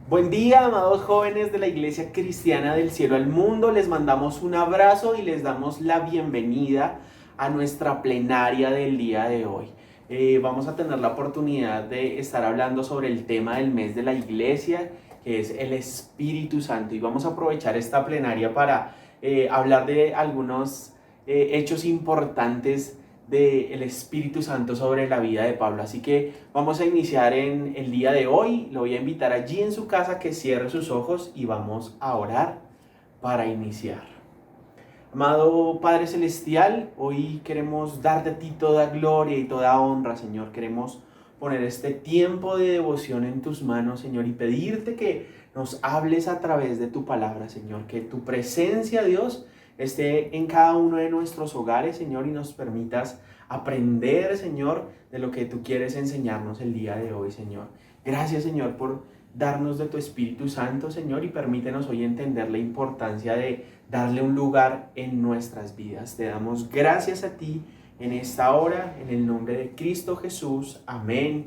Buen día, amados jóvenes de la Iglesia Cristiana del Cielo al Mundo. Les mandamos un abrazo y les damos la bienvenida a nuestra plenaria del día de hoy. Vamos a tener la oportunidad de estar hablando sobre el tema del mes de la Iglesia, que es el Espíritu Santo. Y vamos a aprovechar esta plenaria para hablar de algunos hechos importantes del Espíritu Santo sobre la vida de Pablo. Así que vamos a iniciar en el día de hoy. Lo voy a invitar allí en su casa que cierre sus ojos y vamos a orar para iniciar. Amado Padre Celestial, hoy queremos darte a ti toda gloria y toda honra, Señor. Queremos poner este tiempo de devoción en tus manos, Señor, y pedirte que nos hables a través de tu palabra, Señor. Que tu presencia, Dios, esté en cada uno de nuestros hogares, Señor, y nos permitas aprender, Señor, de lo que tú quieres enseñarnos el día de hoy, Señor. Gracias, Señor, por darnos de tu Espíritu Santo, Señor, y permítenos hoy entender la importancia de darle un lugar en nuestras vidas. Te damos gracias a ti en esta hora, en el nombre de Cristo Jesús. Amén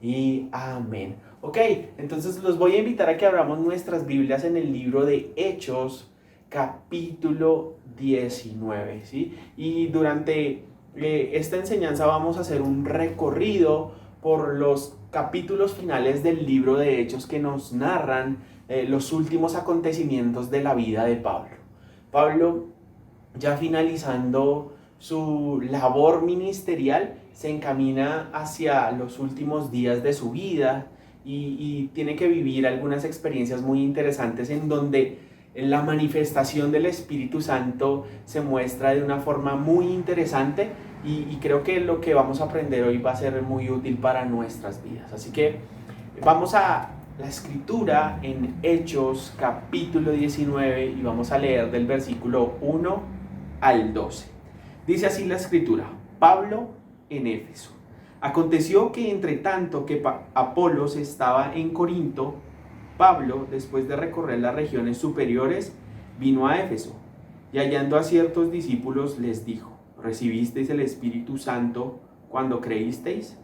y amén. Ok, entonces los voy a invitar a que abramos nuestras Biblias en el libro de Hechos, capítulo 19, ¿sí? Y durante esta enseñanza vamos a hacer un recorrido por los capítulos finales del libro de Hechos que nos narran los últimos acontecimientos de la vida de Pablo. Pablo, ya finalizando su labor ministerial, se encamina hacia los últimos días de su vida y tiene que vivir algunas experiencias muy interesantes en donde la manifestación del Espíritu Santo se muestra de una forma muy interesante y creo que lo que vamos a aprender hoy va a ser muy útil para nuestras vidas. Así que vamos a la escritura en Hechos capítulo 19 y vamos a leer del versículo 1 al 12. Dice así la escritura: Pablo en Éfeso. Aconteció que entre tanto que Apolos estaba en Corinto, Pablo, después de recorrer las regiones superiores, vino a Éfeso, y hallando a ciertos discípulos les dijo: ¿recibisteis el Espíritu Santo cuando creísteis?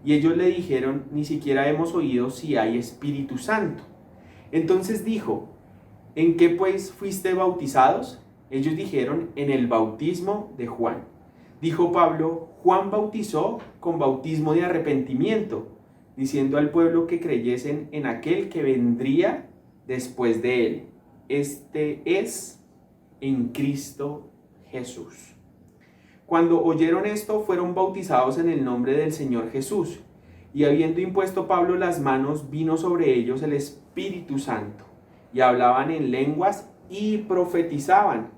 Y ellos le dijeron: ni siquiera hemos oído si hay Espíritu Santo. Entonces dijo: ¿en qué pues fuiste bautizados? Ellos dijeron: en el bautismo de Juan. Dijo Pablo: Juan bautizó con bautismo de arrepentimiento, diciendo al pueblo que creyesen en aquel que vendría después de él. Este es en Cristo Jesús. Cuando oyeron esto, fueron bautizados en el nombre del Señor Jesús. Y habiendo impuesto Pablo las manos, vino sobre ellos el Espíritu Santo, y hablaban en lenguas y profetizaban.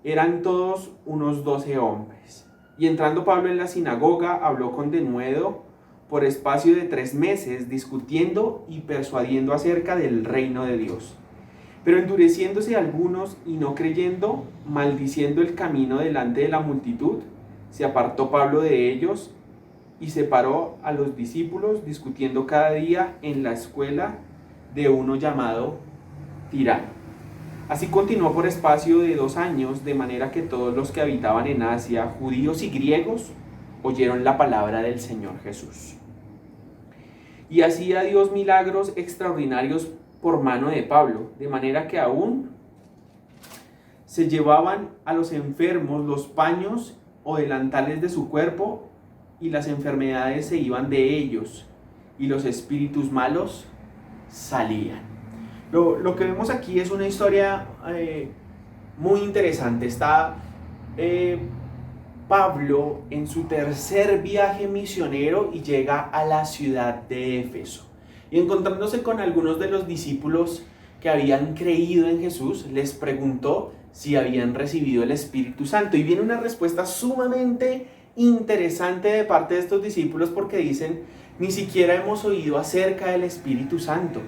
Eran todos unos 12 hombres. Y entrando Pablo en la sinagoga, habló con denuedo por espacio de 3 meses, discutiendo y persuadiendo acerca del reino de Dios. Pero endureciéndose algunos y no creyendo, maldiciendo el camino delante de la multitud, se apartó Pablo de ellos y separó a los discípulos, discutiendo cada día en la escuela de uno llamado Tirano. Así continuó por espacio de 2 años, de manera que todos los que habitaban en Asia, judíos y griegos, oyeron la palabra del Señor Jesús. Y hacía Dios milagros extraordinarios por mano de Pablo, de manera que aún se llevaban a los enfermos los paños o delantales de su cuerpo, y las enfermedades se iban de ellos, y los espíritus malos salían. Lo que vemos aquí es una historia muy interesante. Está Pablo en su tercer viaje misionero y llega a la ciudad de Éfeso. Y encontrándose con algunos de los discípulos que habían creído en Jesús, les preguntó si habían recibido el Espíritu Santo. Y viene una respuesta sumamente interesante de parte de estos discípulos, porque dicen: ni siquiera hemos oído acerca del Espíritu Santo.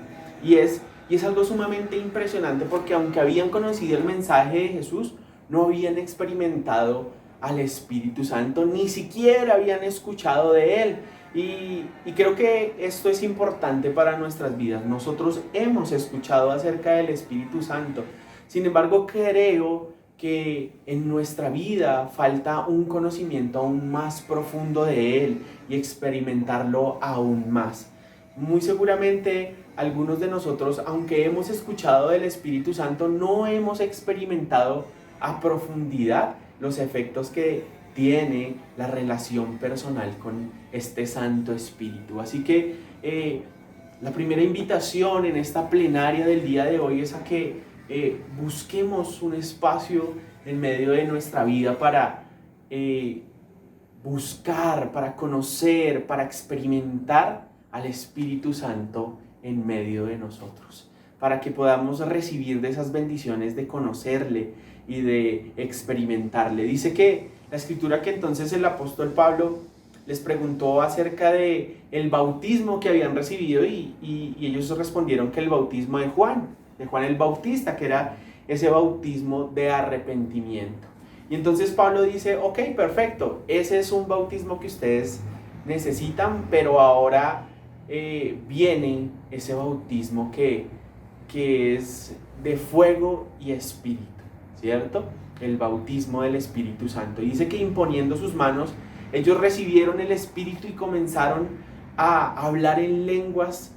Y es algo sumamente impresionante, porque aunque habían conocido el mensaje de Jesús, no habían experimentado al Espíritu Santo, ni siquiera habían escuchado de él. Y creo que esto es importante para nuestras vidas. Nosotros hemos escuchado acerca del Espíritu Santo. Sin embargo, creo que en nuestra vida falta un conocimiento aún más profundo de él y experimentarlo aún más. Muy seguramente algunos de nosotros, aunque hemos escuchado del Espíritu Santo, no hemos experimentado a profundidad los efectos que tiene la relación personal con este Santo Espíritu. Así que la primera invitación en esta plenaria del día de hoy es a que busquemos un espacio en medio de nuestra vida para buscar, para conocer, para experimentar al Espíritu Santo en medio de nosotros, para que podamos recibir de esas bendiciones de conocerle y de experimentarle. Dice que la escritura que entonces el apóstol Pablo les preguntó acerca de el bautismo que habían recibido y ellos respondieron que el bautismo de Juan el Bautista, que era ese bautismo de arrepentimiento. Y entonces Pablo dice, ok, perfecto, ese es un bautismo que ustedes necesitan, pero ahora viene ese bautismo que es de fuego y espíritu, ¿cierto? El bautismo del Espíritu Santo. Y dice que imponiendo sus manos, ellos recibieron el Espíritu y comenzaron a hablar en lenguas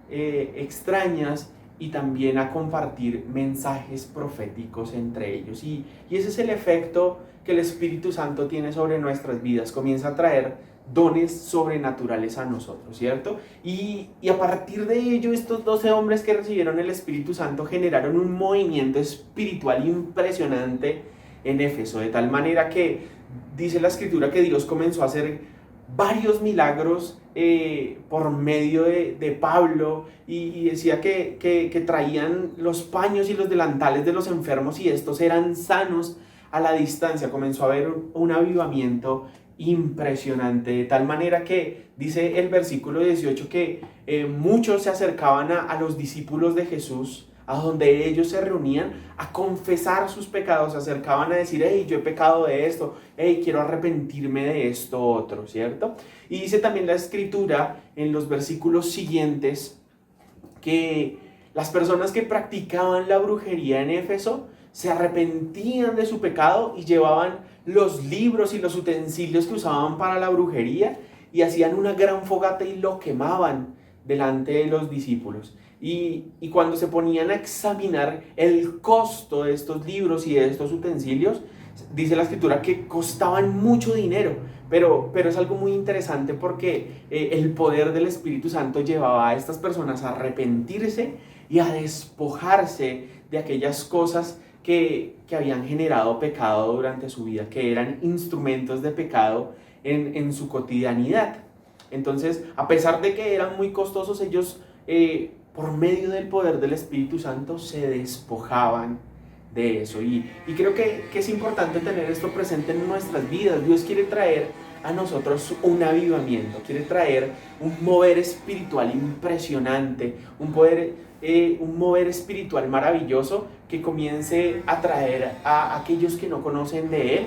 extrañas y también a compartir mensajes proféticos entre ellos. Y ese es el efecto que el Espíritu Santo tiene sobre nuestras vidas. Comienza a traer dones sobrenaturales a nosotros, ¿cierto? Y a partir de ello, estos 12 hombres que recibieron el Espíritu Santo generaron un movimiento espiritual impresionante en Éfeso, de tal manera que dice la Escritura que Dios comenzó a hacer varios milagros por medio de Pablo y decía que traían los paños y los delantales de los enfermos y estos eran sanos a la distancia. Comenzó a haber un avivamiento impresionante, de tal manera que dice el versículo 18 que muchos se acercaban a los discípulos de Jesús, a donde ellos se reunían a confesar sus pecados, se acercaban a decir, hey, yo he pecado de esto, hey, quiero arrepentirme de esto otro, ¿cierto? Y dice también la Escritura en los versículos siguientes que las personas que practicaban la brujería en Éfeso se arrepentían de su pecado y llevaban los libros y los utensilios que usaban para la brujería y hacían una gran fogata y lo quemaban delante de los discípulos. Y cuando se ponían a examinar el costo de estos libros y de estos utensilios, dice la Escritura que costaban mucho dinero, pero es algo muy interesante porque el poder del Espíritu Santo llevaba a estas personas a arrepentirse y a despojarse de aquellas cosas que habían generado pecado durante su vida, que eran instrumentos de pecado en su cotidianidad. Entonces, a pesar de que eran muy costosos, ellos por medio del poder del Espíritu Santo se despojaban de eso. Y creo que es importante tener esto presente en nuestras vidas. Dios quiere traer a nosotros un avivamiento, quiere traer un mover espiritual impresionante, un mover espiritual maravilloso que comience a traer a aquellos que no conocen de Él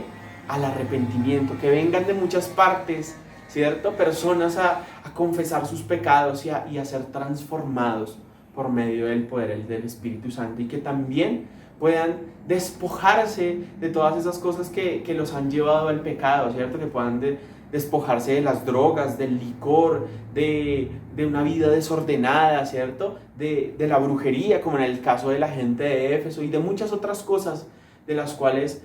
al arrepentimiento, que vengan de muchas partes, ¿cierto? Personas a confesar sus pecados y a ser transformados por medio del poder del Espíritu Santo y que también puedan despojarse de todas esas cosas que los han llevado al pecado, ¿cierto? Que puedan despojarse de las drogas, del licor, de una vida desordenada, ¿cierto? De la brujería, como en el caso de la gente de Éfeso y de muchas otras cosas de las cuales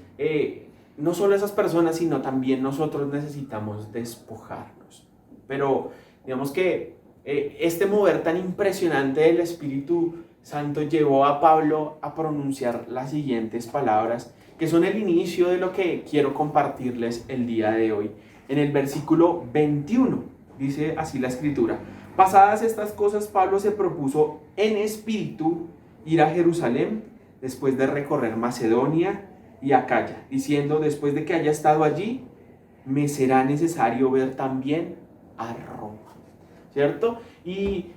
no solo esas personas, sino también nosotros necesitamos despojarnos. Pero digamos que este mover tan impresionante del Espíritu Santo llevó a Pablo a pronunciar las siguientes palabras, que son el inicio de lo que quiero compartirles el día de hoy. En el versículo 21 dice así la Escritura: pasadas estas cosas, Pablo se propuso en espíritu ir a Jerusalén después de recorrer Macedonia y Acaya, diciendo, después de que haya estado allí, me será necesario ver también a Roma, ¿cierto? Y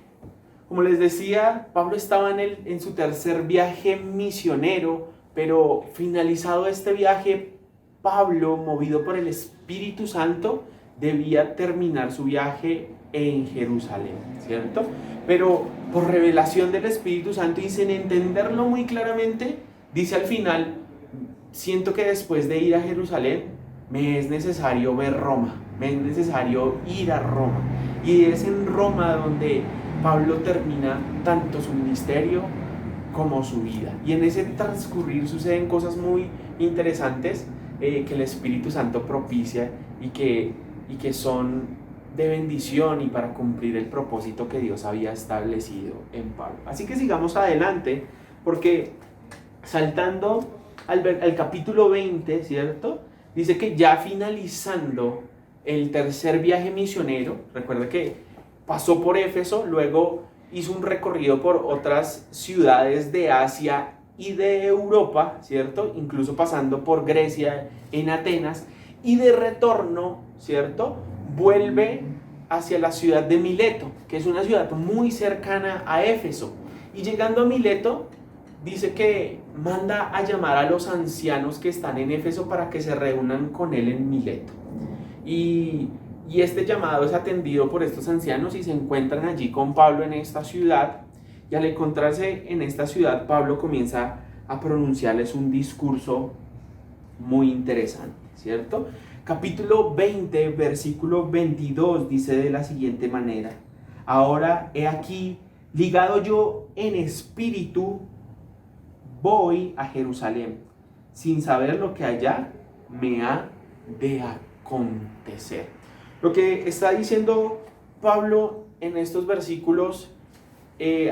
como les decía, Pablo estaba en su tercer viaje misionero, pero finalizado este viaje, Pablo, movido por el Espíritu Santo, debía terminar su viaje en Jerusalén, ¿cierto? Pero por revelación del Espíritu Santo y sin entenderlo muy claramente, dice al final, siento que después de ir a Jerusalén, me es necesario ver Roma, me es necesario ir a Roma. Y es en Roma donde Pablo termina tanto su ministerio como su vida. Y en ese transcurrir suceden cosas muy interesantes que el Espíritu Santo propicia y que son de bendición y para cumplir el propósito que Dios había establecido en Pablo. Así que sigamos adelante, porque saltando al capítulo 20, ¿cierto? Dice que ya finalizando el tercer viaje misionero, recuerda que pasó por Éfeso, luego hizo un recorrido por otras ciudades de Asia y de Europa, ¿cierto? Incluso pasando por Grecia, en Atenas, y de retorno, ¿cierto? Vuelve hacia la ciudad de Mileto, que es una ciudad muy cercana a Éfeso. Y llegando a Mileto, dice que manda a llamar a los ancianos que están en Éfeso para que se reúnan con él en Mileto. Y este llamado es atendido por estos ancianos y se encuentran allí con Pablo en esta ciudad. Y al encontrarse en esta ciudad, Pablo comienza a pronunciarles un discurso muy interesante, ¿cierto? Capítulo 20, versículo 22 dice de la siguiente manera: ahora he aquí, ligado yo en espíritu, voy a Jerusalén, sin saber lo que allá me ha de acontecer. Lo que está diciendo Pablo en estos versículos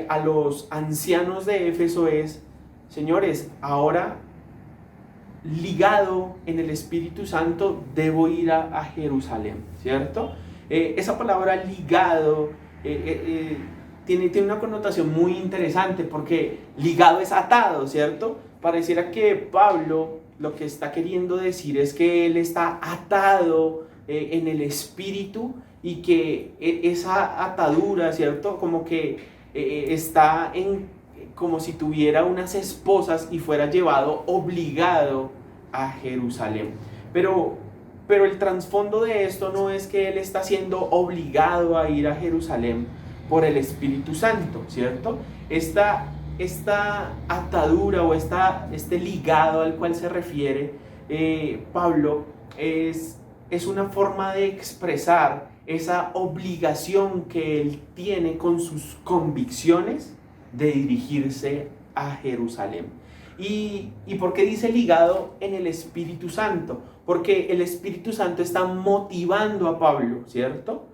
a los ancianos de Éfeso es: señores, ahora ligado en el Espíritu Santo debo ir a Jerusalén, ¿cierto? Esa palabra ligado tiene una connotación muy interesante, porque ligado es atado, ¿cierto? Pareciera que Pablo lo que está queriendo decir es que él está atado en el Espíritu, y que esa atadura, ¿cierto? Como que está como si tuviera unas esposas y fuera llevado obligado a Jerusalén. Pero el trasfondo de esto no es que él está siendo obligado a ir a Jerusalén por el Espíritu Santo, ¿cierto? Esta atadura o este ligado al cual se refiere Pablo es una forma de expresar esa obligación que él tiene con sus convicciones de dirigirse a Jerusalén. ¿Y por qué dice ligado en el Espíritu Santo? Porque el Espíritu Santo está motivando a Pablo, ¿cierto?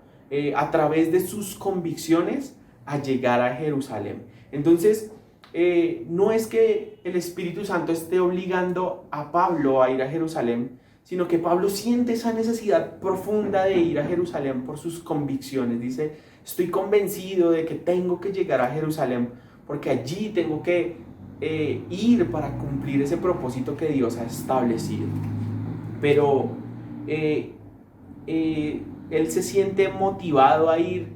A través de sus convicciones a llegar a Jerusalén. Entonces, no es que el Espíritu Santo esté obligando a Pablo a ir a Jerusalén, sino que Pablo siente esa necesidad profunda de ir a Jerusalén por sus convicciones. Dice: estoy convencido de que tengo que llegar a Jerusalén, porque allí tengo que ir para cumplir ese propósito que Dios ha establecido. Pero él se siente motivado a ir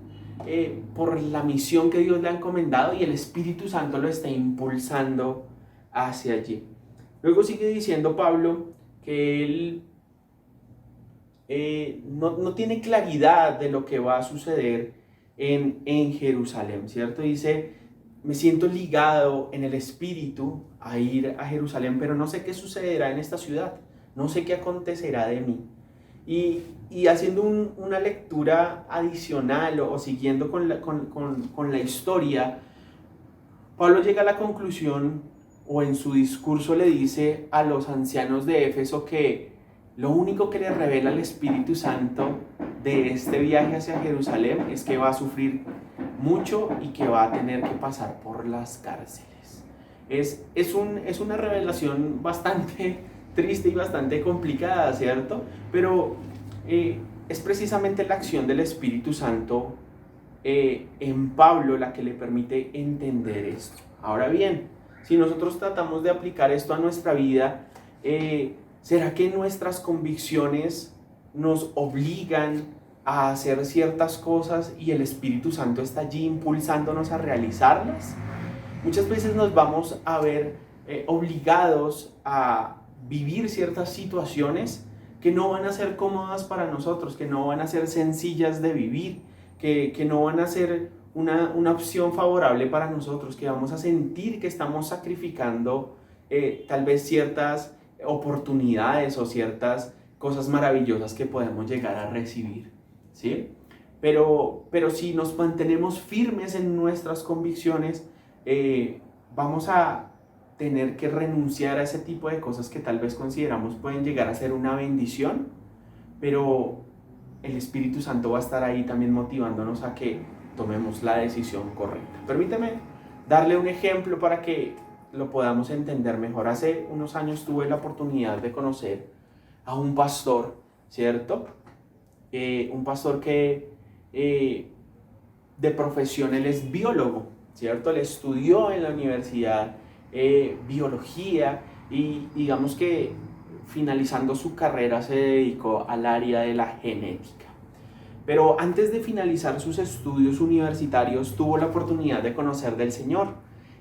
por la misión que Dios le ha encomendado, y el Espíritu Santo lo está impulsando hacia allí. Luego sigue diciendo Pablo que él no tiene claridad de lo que va a suceder en Jerusalén, ¿cierto? Dice: me siento ligado en el Espíritu a ir a Jerusalén, pero no sé qué sucederá en esta ciudad, no sé qué acontecerá de mí. Y haciendo una lectura adicional o siguiendo con la historia, Pablo llega a la conclusión, o en su discurso le dice a los ancianos de Éfeso, que lo único que le revela el Espíritu Santo de este viaje hacia Jerusalén es que va a sufrir mucho y que va a tener que pasar por las cárceles. Es una revelación bastante triste y bastante complicada, ¿cierto? Pero es precisamente la acción del Espíritu Santo en Pablo la que le permite entender esto. Ahora bien, si nosotros tratamos de aplicar esto a nuestra vida, ¿será que nuestras convicciones nos obligan a hacer ciertas cosas y el Espíritu Santo está allí impulsándonos a realizarlas? Muchas veces nos vamos a ver obligados a vivir ciertas situaciones que no van a ser cómodas para nosotros, que no van a ser sencillas de vivir, que no van a ser una opción favorable para nosotros, que vamos a sentir que estamos sacrificando tal vez ciertas oportunidades o ciertas cosas maravillosas que podemos llegar a recibir, ¿sí? pero si nos mantenemos firmes en nuestras convicciones, vamos a tener que renunciar a ese tipo de cosas que tal vez consideramos pueden llegar a ser una bendición, pero el Espíritu Santo va a estar ahí también motivándonos a que tomemos la decisión correcta. Permíteme darle un ejemplo para que lo podamos entender mejor. Hace unos años tuve la oportunidad de conocer a un pastor, ¿cierto? Un pastor que de profesión él es biólogo, ¿cierto? Él estudió en la universidad biología y digamos que finalizando su carrera se dedicó al área de la genética. Pero antes de finalizar sus estudios universitarios tuvo la oportunidad de conocer del Señor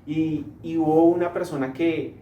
y hubo una persona que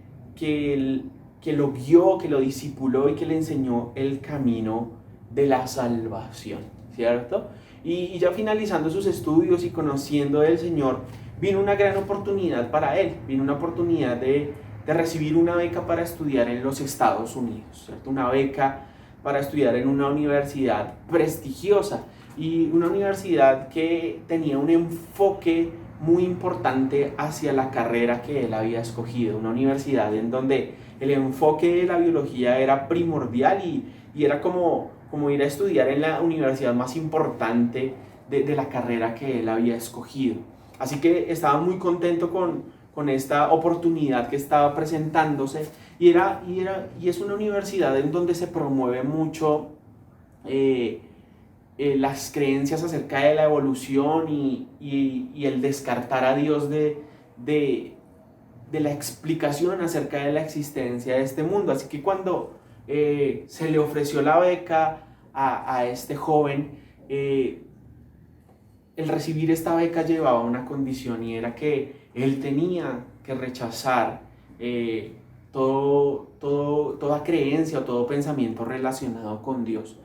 lo guió, que lo discipuló y que le enseñó el camino de la salvación, ¿cierto? Y ya finalizando sus estudios y conociendo del Señor, vino una gran oportunidad para él, vino una oportunidad de recibir una beca para estudiar en los Estados Unidos, ¿cierto? Una beca para estudiar en una universidad prestigiosa y una universidad que tenía un enfoque muy importante hacia la carrera que él había escogido, una universidad en donde el enfoque de la biología era primordial y era como ir a estudiar en la universidad más importante de la carrera que él había escogido. Así que estaba muy contento con esta oportunidad que estaba presentándose y es una universidad en donde se promueve mucho las creencias acerca de la evolución y el descartar a Dios de la explicación acerca de la existencia de este mundo. Así que cuando se le ofreció la beca a este joven, el recibir esta beca llevaba una condición y era que él tenía que rechazar toda creencia o todo pensamiento relacionado con Dios.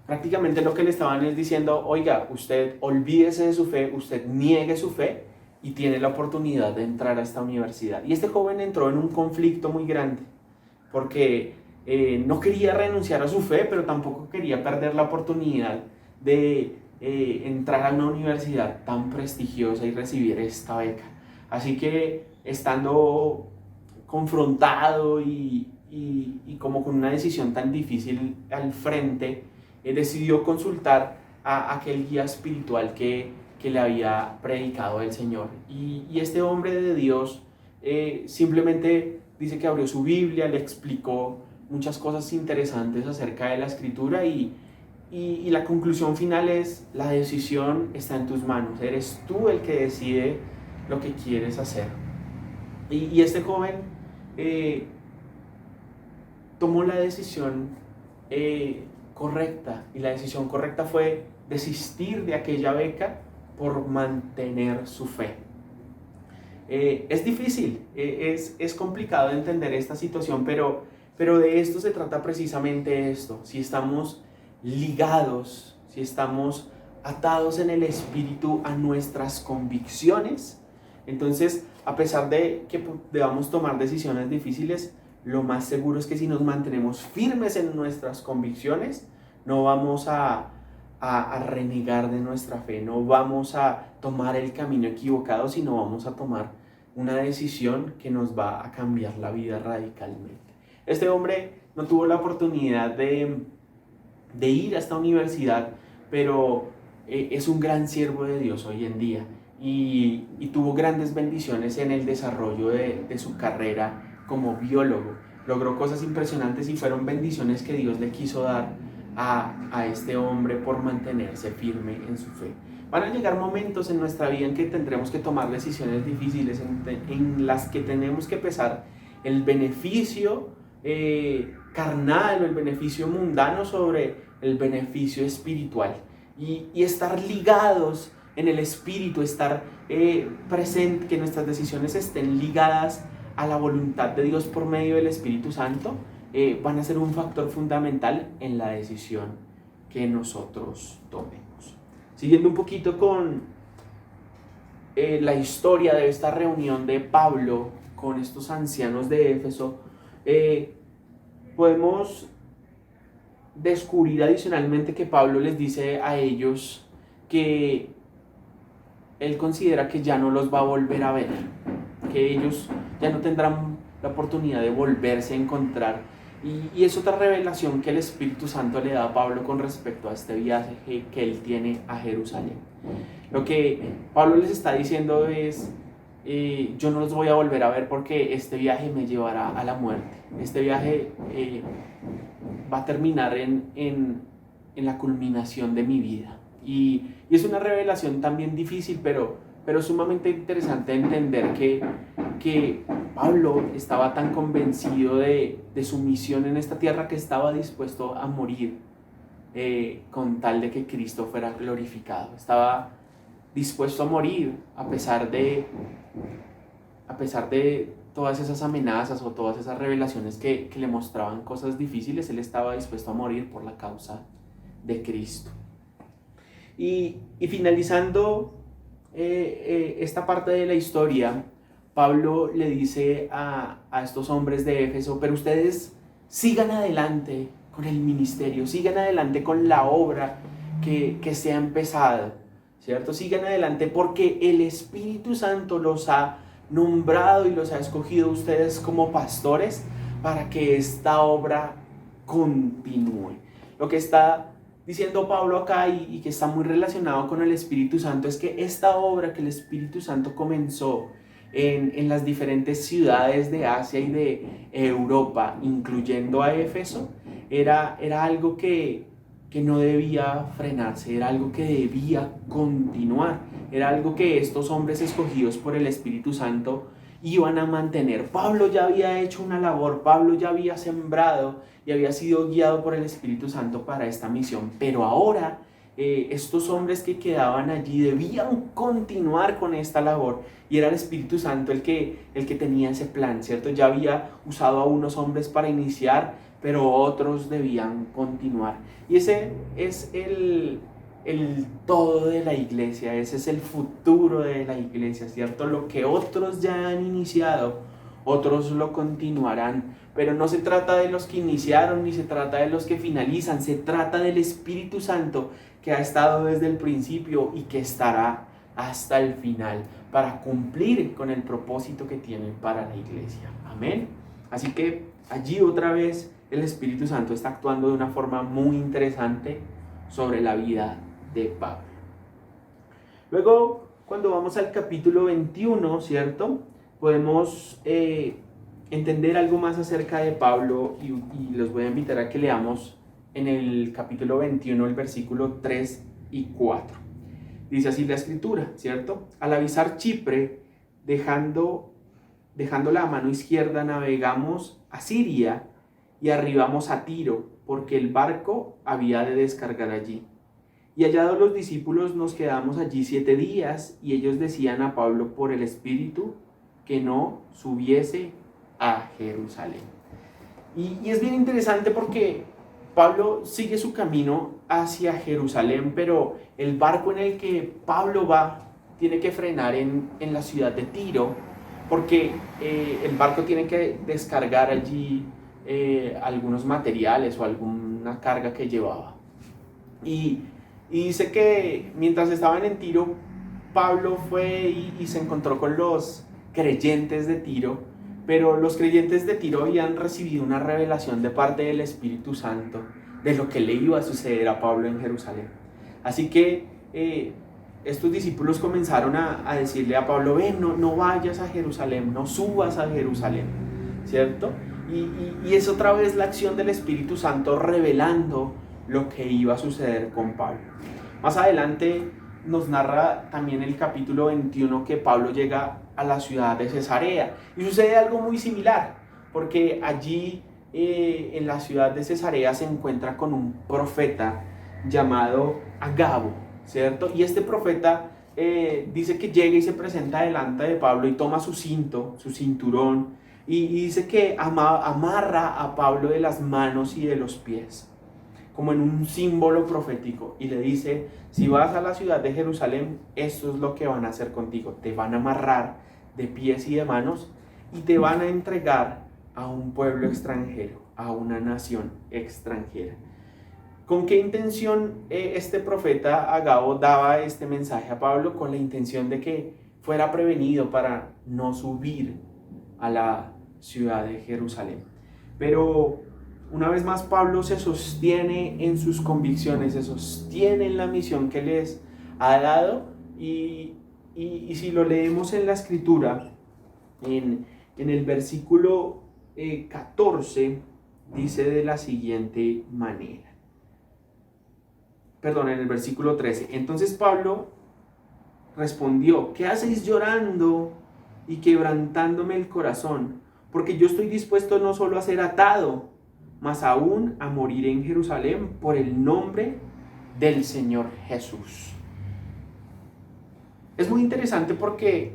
Prácticamente lo que le estaban es diciendo, oiga, usted olvídese de su fe, usted niegue su fe y tiene la oportunidad de entrar a esta universidad. Y este joven entró en un conflicto muy grande porque no quería renunciar a su fe, pero tampoco quería perder la oportunidad de entrar a una universidad tan prestigiosa y recibir esta beca. Así que estando confrontado y como con una decisión tan difícil al frente, decidió consultar a aquel guía espiritual que le había predicado el Señor. Y este hombre de Dios simplemente dice que abrió su Biblia, le explicó muchas cosas interesantes acerca de la Escritura y la conclusión final es: la decisión está en tus manos, eres tú el que decide lo que quieres hacer. Y este joven tomó la decisión correcta, y la decisión correcta fue desistir de aquella beca por mantener su fe. Es difícil, es complicado entender esta situación, pero de esto se trata precisamente esto. Si estamos ligados, si estamos atados en el Espíritu a nuestras convicciones, entonces, a pesar de que debamos tomar decisiones difíciles, lo más seguro es que si nos mantenemos firmes en nuestras convicciones, no vamos a renegar de nuestra fe, no vamos a tomar el camino equivocado, sino vamos a tomar una decisión que nos va a cambiar la vida radicalmente. Este hombre no tuvo la oportunidad de ir a esta universidad, pero es un gran siervo de Dios hoy en día y tuvo grandes bendiciones en el desarrollo de su carrera como biólogo. Logró cosas impresionantes y fueron bendiciones que Dios le quiso dar a este hombre por mantenerse firme en su fe. Van a llegar momentos en nuestra vida en que tendremos que tomar decisiones difíciles, en las que tenemos que pesar el beneficio carnal o el beneficio mundano sobre el beneficio espiritual y estar ligados en el Espíritu, estar presente, que nuestras decisiones estén ligadas a la voluntad de Dios por medio del Espíritu Santo, van a ser un factor fundamental en la decisión que nosotros tomemos. Siguiendo un poquito con la historia de esta reunión de Pablo con estos ancianos de Éfeso, podemos descubrir adicionalmente que Pablo les dice a ellos que él considera que ya no los va a volver a ver, que ellos ya no tendrán la oportunidad de volverse a encontrar. Y es otra revelación que el Espíritu Santo le da a Pablo con respecto a este viaje que él tiene a Jerusalén. Lo que Pablo les está diciendo es, yo no los voy a volver a ver porque este viaje me llevará a la muerte. Este viaje va a terminar en la culminación de mi vida. Y es una revelación también difícil, pero sumamente interesante entender que Pablo estaba tan convencido de su misión en esta tierra que estaba dispuesto a morir con tal de que Cristo fuera glorificado. Estaba dispuesto a morir a pesar de todas esas amenazas o todas esas revelaciones que le mostraban cosas difíciles. Él estaba dispuesto a morir por la causa de Cristo. Y finalizando esta parte de la historia, Pablo le dice a estos hombres de Éfeso, pero ustedes sigan adelante con el ministerio, sigan adelante con la obra que se ha empezado, ¿cierto? Sigan adelante porque el Espíritu Santo los ha nombrado y los ha escogido a ustedes como pastores para que esta obra continúe. Lo que está diciendo Pablo acá y que está muy relacionado con el Espíritu Santo es que esta obra que el Espíritu Santo comenzó en las diferentes ciudades de Asia y de Europa, incluyendo a Éfeso, era algo que no debía frenarse, era algo que debía continuar, era algo que estos hombres escogidos por el Espíritu Santo iban a mantener. Pablo ya había hecho una labor, Pablo ya había sembrado y había sido guiado por el Espíritu Santo para esta misión, pero ahora estos hombres que quedaban allí debían continuar con esta labor y era el Espíritu Santo el que tenía ese plan, ¿cierto? Ya había usado a unos hombres para iniciar, pero otros debían continuar. Y ese es el todo de la iglesia, ese es el futuro de la iglesia, ¿cierto? Lo que otros ya han iniciado, otros lo continuarán, pero no se trata de los que iniciaron ni se trata de los que finalizan, se trata del Espíritu Santo que ha estado desde el principio y que estará hasta el final para cumplir con el propósito que tienen para la iglesia. Amén. Así que allí otra vez el Espíritu Santo está actuando de una forma muy interesante sobre la vida de Pablo. Luego, cuando vamos al capítulo 21, ¿cierto? Podemos entender algo más acerca de Pablo y los voy a invitar a que leamos en el capítulo 21, el versículo 3 y 4. Dice así la escritura, ¿cierto? Al avisar Chipre, dejándola a mano izquierda, navegamos a Siria y arribamos a Tiro, porque el barco había de descargar allí. Y hallados los discípulos nos quedamos allí 7 días, y ellos decían a Pablo por el Espíritu que no subiese a Jerusalén. Y es bien interesante porque Pablo sigue su camino hacia Jerusalén, pero el barco en el que Pablo va tiene que frenar en la ciudad de Tiro, porque el barco tiene que descargar allí algunos materiales o alguna carga que llevaba. Y dice que mientras estaban en Tiro, Pablo fue y se encontró con los creyentes de Tiro, pero los creyentes de Tiro habían recibido una revelación de parte del Espíritu Santo de lo que le iba a suceder a Pablo en Jerusalén. Así que estos discípulos comenzaron a decirle a Pablo, ven, no vayas a Jerusalén, no subas a Jerusalén, ¿cierto? Y es otra vez la acción del Espíritu Santo revelando lo que iba a suceder con Pablo. Más adelante nos narra también el capítulo 21 que Pablo llega a la ciudad de Cesarea y sucede algo muy similar, porque allí en la ciudad de Cesarea se encuentra con un profeta llamado Agabo, ¿cierto? Y este profeta dice que llega y se presenta delante de Pablo y toma su cinturón, y dice que amarra a Pablo de las manos y de los pies, como en un símbolo profético, y le dice, si vas a la ciudad de Jerusalén, esto es lo que van a hacer contigo, te van a amarrar de pies y de manos y te van a entregar a un pueblo extranjero, a una nación extranjera. ¿Con qué intención este profeta Agabo daba este mensaje a Pablo? Con la intención de que fuera prevenido para no subir a la ciudad de Jerusalén. Pero una vez más Pablo se sostiene en sus convicciones, se sostiene en la misión que les ha dado y si lo leemos en la escritura, en el versículo 14 dice de la siguiente manera. Perdón, en el versículo 13. Entonces Pablo respondió: ¿qué hacéis llorando y quebrantándome el corazón? Porque yo estoy dispuesto no solo a ser atado, mas aún a morir en Jerusalén por el nombre del Señor Jesús. Es muy interesante porque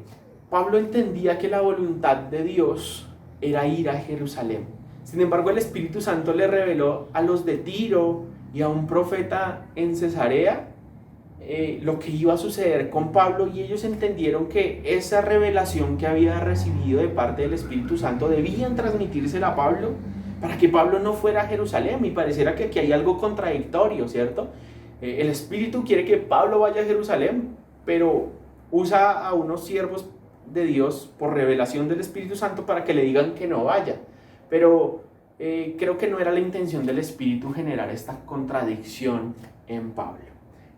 Pablo entendía que la voluntad de Dios era ir a Jerusalén. Sin embargo, el Espíritu Santo le reveló a los de Tiro y a un profeta en Cesarea lo que iba a suceder con Pablo, y ellos entendieron que esa revelación que había recibido de parte del Espíritu Santo debían transmitírsela a Pablo para que Pablo no fuera a Jerusalén. Y pareciera que aquí hay algo contradictorio, ¿cierto? El Espíritu quiere que Pablo vaya a Jerusalén, pero usa a unos siervos de Dios por revelación del Espíritu Santo para que le digan que no vaya. Pero creo que no era la intención del Espíritu generar esta contradicción en Pablo.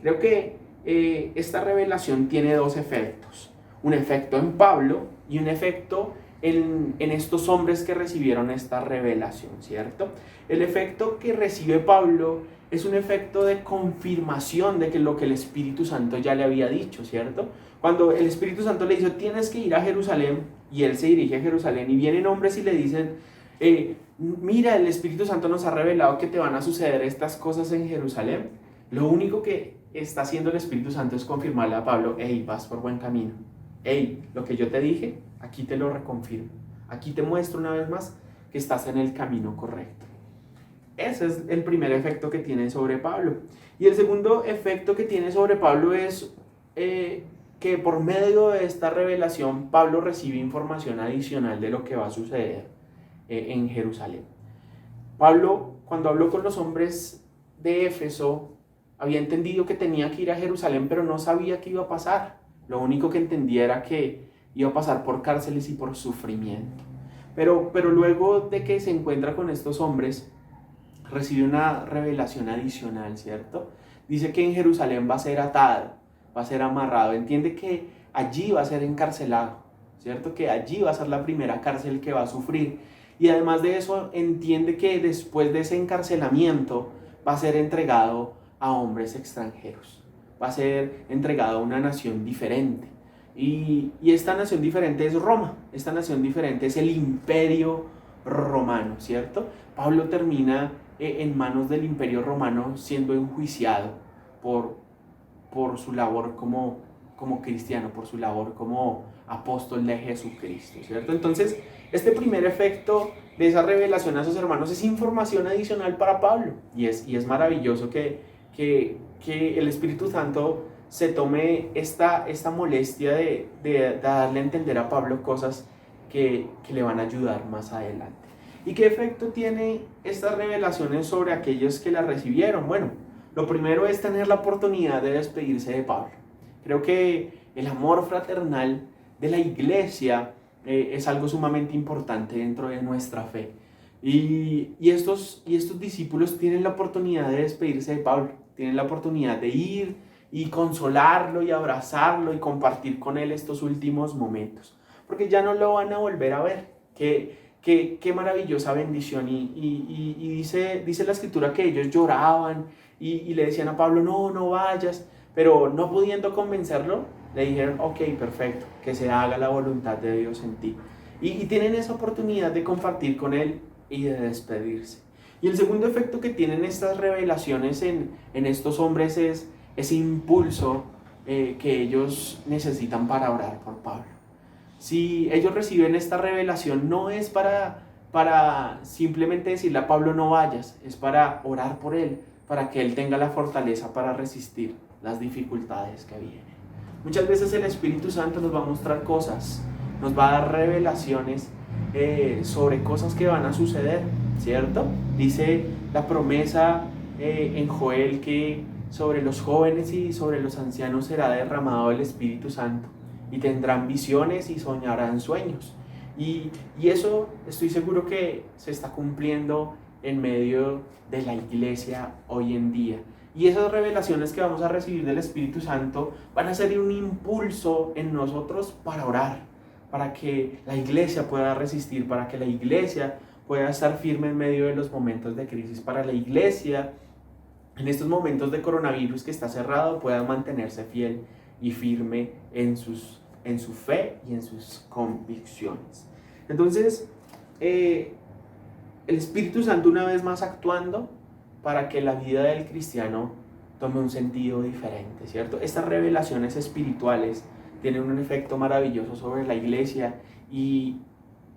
Creo que esta revelación tiene dos efectos: un efecto en Pablo y un efecto en estos hombres que recibieron esta revelación, ¿cierto? El efecto que recibe Pablo es un efecto de confirmación de que lo que el Espíritu Santo ya le había dicho, ¿cierto? Cuando el Espíritu Santo le dice: tienes que ir a Jerusalén, y él se dirige a Jerusalén, y vienen hombres y le dicen: mira, el Espíritu Santo nos ha revelado que te van a suceder estas cosas en Jerusalén. Lo único que está haciendo el Espíritu Santo es confirmarle a Pablo: hey, vas por buen camino. Hey, lo que yo te dije, aquí te lo reconfirmo. Aquí te muestro una vez más que estás en el camino correcto. Ese es el primer efecto que tiene sobre Pablo. Y el segundo efecto que tiene sobre Pablo es que por medio de esta revelación Pablo recibe información adicional de lo que va a suceder en Jerusalén. Pablo, cuando habló con los hombres de Éfeso, había entendido que tenía que ir a Jerusalén, pero no sabía qué iba a pasar. Lo único que entendía era que iba a pasar por cárceles y por sufrimiento. Pero luego de que se encuentra con estos hombres, recibe una revelación adicional, ¿cierto? Dice que en Jerusalén va a ser atado, va a ser amarrado. Entiende que allí va a ser encarcelado, ¿cierto? Que allí va a ser la primera cárcel que va a sufrir. Y además de eso, entiende que después de ese encarcelamiento va a ser entregado a hombres extranjeros. Va a ser entregado a una nación diferente. Y esta nación diferente es Roma. Esta nación diferente es el Imperio Romano, ¿cierto? Pablo termina en manos del Imperio Romano siendo enjuiciado por su labor como cristiano, por su labor como apóstol de Jesucristo, ¿cierto? Entonces, este primer efecto de esa revelación a sus hermanos es información adicional para Pablo. Y es maravilloso que el Espíritu Santo se tome esta molestia de darle a entender a Pablo cosas que le van a ayudar más adelante. ¿Y qué efecto tiene estas revelaciones sobre aquellos que las recibieron? Bueno, lo primero es tener la oportunidad de despedirse de Pablo. Creo que el amor fraternal de la iglesia es algo sumamente importante dentro de nuestra fe. Y estos discípulos tienen la oportunidad de despedirse de Pablo, tienen la oportunidad de ir y consolarlo y abrazarlo y compartir con él estos últimos momentos, porque ya no lo van a volver a ver. Qué maravillosa bendición. Y dice la escritura que ellos lloraban y le decían a Pablo: no vayas, pero no pudiendo convencerlo, le dijeron: ok, perfecto, que se haga la voluntad de Dios en ti. Y tienen esa oportunidad de compartir con él y de despedirse. Y el segundo efecto que tienen estas revelaciones en estos hombres es ese impulso que ellos necesitan para orar por Pablo. Si ellos reciben esta revelación, no es para simplemente decirle a Pablo: no vayas, es para orar por él, para que él tenga la fortaleza para resistir las dificultades que vienen. Muchas veces el Espíritu Santo nos va a mostrar cosas, nos va a dar revelaciones sobre cosas que van a suceder, ¿cierto? Dice la promesa en Joel que sobre los jóvenes y sobre los ancianos será derramado el Espíritu Santo y tendrán visiones y soñarán sueños. Y eso estoy seguro que se está cumpliendo en medio de la iglesia hoy en día. Y esas revelaciones que vamos a recibir del Espíritu Santo van a ser un impulso en nosotros para orar, para que la iglesia pueda resistir, para que la iglesia pueda estar firme en medio de los momentos de crisis, para la iglesia en estos momentos de coronavirus que está cerrado pueda mantenerse fiel y firme en su fe y en sus convicciones. Entonces, el Espíritu Santo una vez más actuando para que la vida del cristiano tome un sentido diferente, ¿cierto? Estas revelaciones espirituales tienen un efecto maravilloso sobre la iglesia y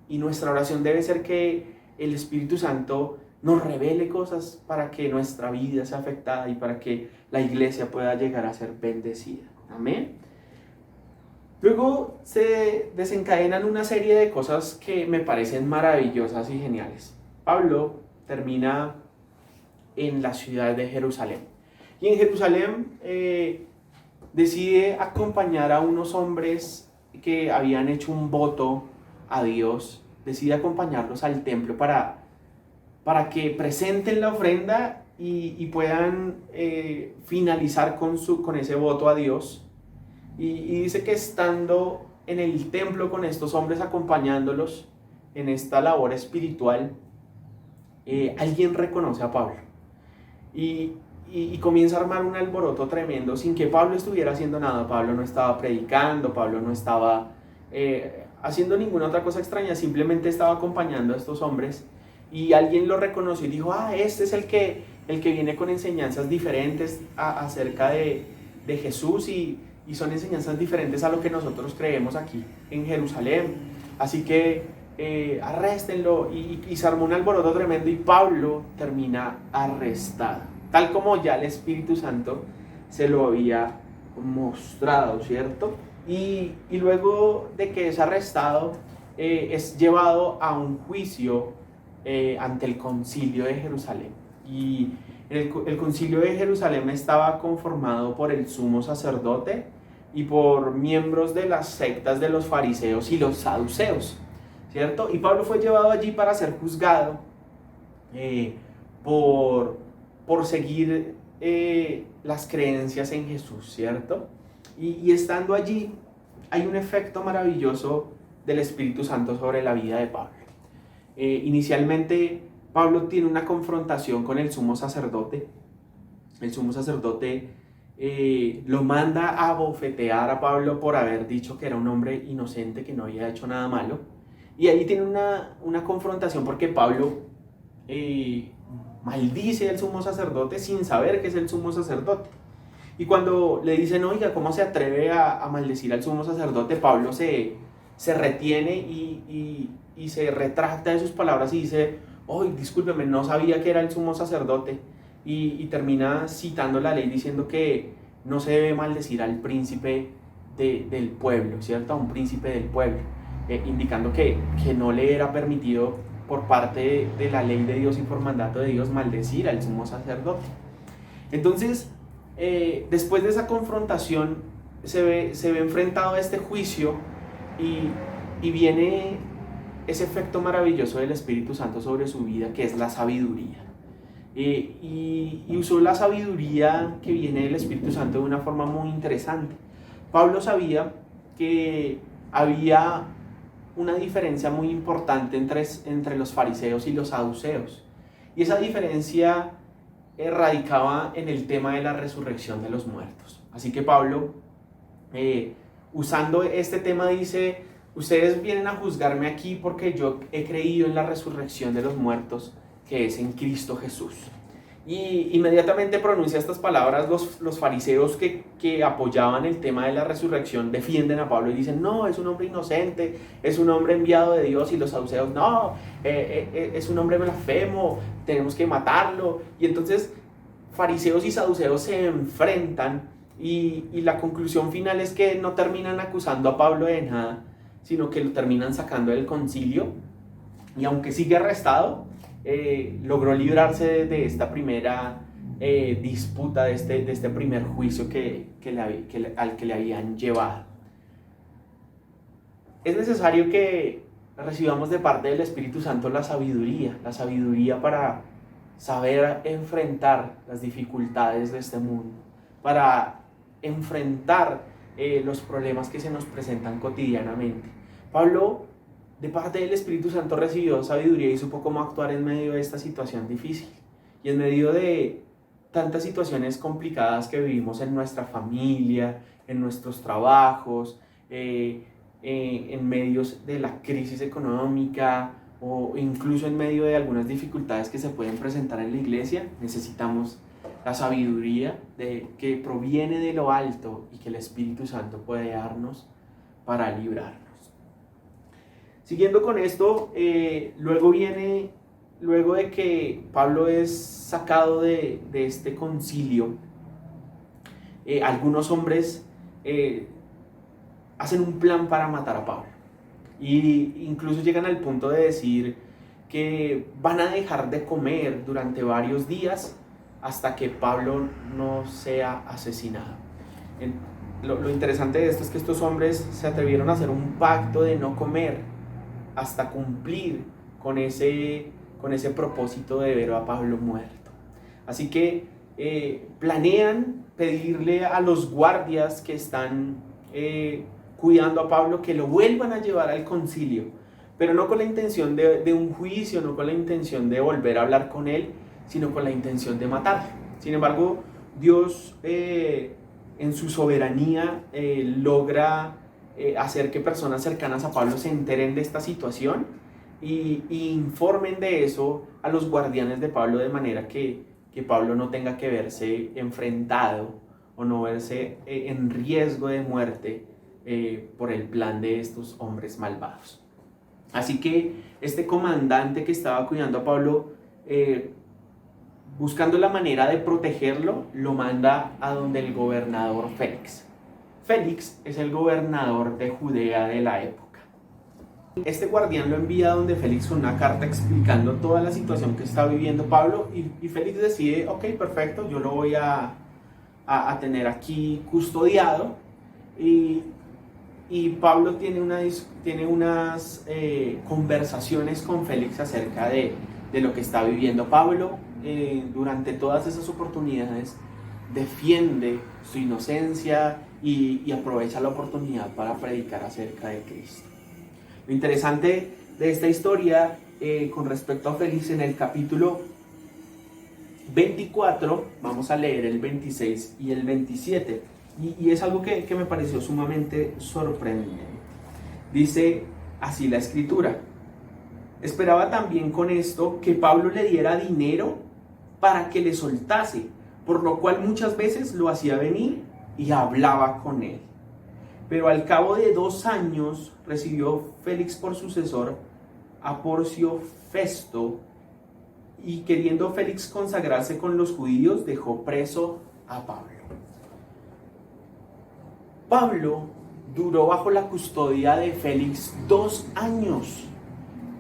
nuestra oración debe ser que el Espíritu Santo nos revele cosas para que nuestra vida sea afectada y para que la iglesia pueda llegar a ser bendecida. Amén. Luego se desencadenan una serie de cosas que me parecen maravillosas y geniales. Pablo termina en la ciudad de Jerusalén. Y en Jerusalén decide acompañar a unos hombres que habían hecho un voto a Dios. Decide acompañarlos al templo para que presenten la ofrenda y puedan finalizar con ese voto a Dios. Y dice que estando en el templo con estos hombres acompañándolos en esta labor espiritual, alguien reconoce a Pablo y comienza a armar un alboroto tremendo sin que Pablo estuviera haciendo nada. Pablo no estaba predicando, Pablo no estaba haciendo ninguna otra cosa extraña, simplemente estaba acompañando a estos hombres y alguien lo reconoció y dijo: este es el que viene con enseñanzas diferentes acerca de Jesús y son enseñanzas diferentes a lo que nosotros creemos aquí en Jerusalén, así que arréstenlo. Y se armó un alboroto tremendo y Pablo termina arrestado, tal como ya el Espíritu Santo se lo había mostrado, ¿cierto? Y luego de que es arrestado, es llevado a un juicio ante el concilio de Jerusalén. Y el concilio de Jerusalén estaba conformado por el sumo sacerdote y por miembros de las sectas de los fariseos y los saduceos, ¿cierto? Y Pablo fue llevado allí para ser juzgado por seguir las creencias en Jesús, ¿cierto? Y estando allí hay un efecto maravilloso del Espíritu Santo sobre la vida de Pablo. Inicialmente Pablo tiene una confrontación con el sumo sacerdote. El sumo sacerdote lo manda a bofetear a Pablo por haber dicho que era un hombre inocente, que no había hecho nada malo. Y ahí tiene una confrontación porque Pablo maldice al sumo sacerdote sin saber que es el sumo sacerdote. Y cuando le dicen: oiga, ¿cómo se atreve a maldecir al sumo sacerdote?, Pablo se retiene y se retracta de sus palabras y dice: discúlpeme, no sabía que era el sumo sacerdote. Y termina citando la ley diciendo que no se debe maldecir al príncipe del pueblo, ¿cierto? A un príncipe del pueblo, indicando que no le era permitido por parte de la ley de Dios y por mandato de Dios maldecir al sumo sacerdote. Entonces, después de esa confrontación se ve enfrentado a este juicio y viene ese efecto maravilloso del Espíritu Santo sobre su vida, que es la sabiduría. Y usó la sabiduría que viene del Espíritu Santo de una forma muy interesante. Pablo sabía que había una diferencia muy importante entre los fariseos y los saduceos. Y esa diferencia radicaba en el tema de la resurrección de los muertos. Así que Pablo, usando este tema, dice: ustedes vienen a juzgarme aquí porque yo he creído en la resurrección de los muertos, que es en Cristo Jesús. Y inmediatamente pronuncia estas palabras. Los fariseos que apoyaban el tema de la resurrección defienden a Pablo y dicen: no, es un hombre inocente, es un hombre enviado de Dios. Y los saduceos: no, es un hombre blasfemo, tenemos que matarlo. Y entonces fariseos y saduceos se enfrentan y la conclusión final es que no terminan acusando a Pablo de nada, sino que lo terminan sacando del concilio. Y aunque sigue arrestado, logró librarse de esta primera disputa, de este primer juicio al que le habían llevado. Es necesario que recibamos de parte del Espíritu Santo la sabiduría para saber enfrentar las dificultades de este mundo, para enfrentar los problemas que se nos presentan cotidianamente. Pablo, de parte del Espíritu Santo, recibió sabiduría y supo cómo actuar en medio de esta situación difícil y en medio de tantas situaciones complicadas que vivimos en nuestra familia, en nuestros trabajos, en medios de la crisis económica o incluso en medio de algunas dificultades que se pueden presentar en la iglesia. Necesitamos la sabiduría que proviene de lo alto y que el Espíritu Santo puede darnos para librarnos. Siguiendo con esto, luego de que Pablo es sacado de este concilio, algunos hombres hacen un plan para matar a Pablo. Y incluso llegan al punto de decir que van a dejar de comer durante varios días hasta que Pablo no sea asesinado. Lo interesante de esto es que estos hombres se atrevieron a hacer un pacto de no comer hasta cumplir con ese propósito de ver a Pablo muerto. Así que planean pedirle a los guardias que están cuidando a Pablo que lo vuelvan a llevar al concilio, pero no con la intención de un juicio, no con la intención de volver a hablar con él, sino con la intención de matarlo. Sin embargo, Dios en su soberanía logra hacer que personas cercanas a Pablo se enteren de esta situación y informen de eso a los guardianes de Pablo, de manera que Pablo no tenga que verse enfrentado o no verse en riesgo de muerte por el plan de estos hombres malvados. Así que este comandante que estaba cuidando a Pablo, buscando la manera de protegerlo, lo manda a donde el gobernador Félix. Félix es el gobernador de Judea de la época. Este guardián lo envía a donde Félix con una carta explicando toda la situación que está viviendo Pablo, y Félix decide: ok, perfecto, yo lo voy a tener aquí custodiado. Y Pablo tiene unas conversaciones con Félix acerca de lo que está viviendo Pablo. Durante todas esas oportunidades defiende su inocencia y aprovecha la oportunidad para predicar acerca de Cristo. Lo interesante de esta historia con respecto a Félix, en el capítulo 24, vamos a leer el 26 y el 27, y es algo que me pareció sumamente sorprendente. Dice así la escritura: esperaba también con esto que Pablo le diera dinero para que le soltase, por lo cual muchas veces lo hacía venir y hablaba con él. Pero al cabo de 2 años recibió Félix por sucesor a Porcio Festo, y queriendo Félix consagrarse con los judíos, dejó preso a Pablo. Pablo duró bajo la custodia de Félix 2 años.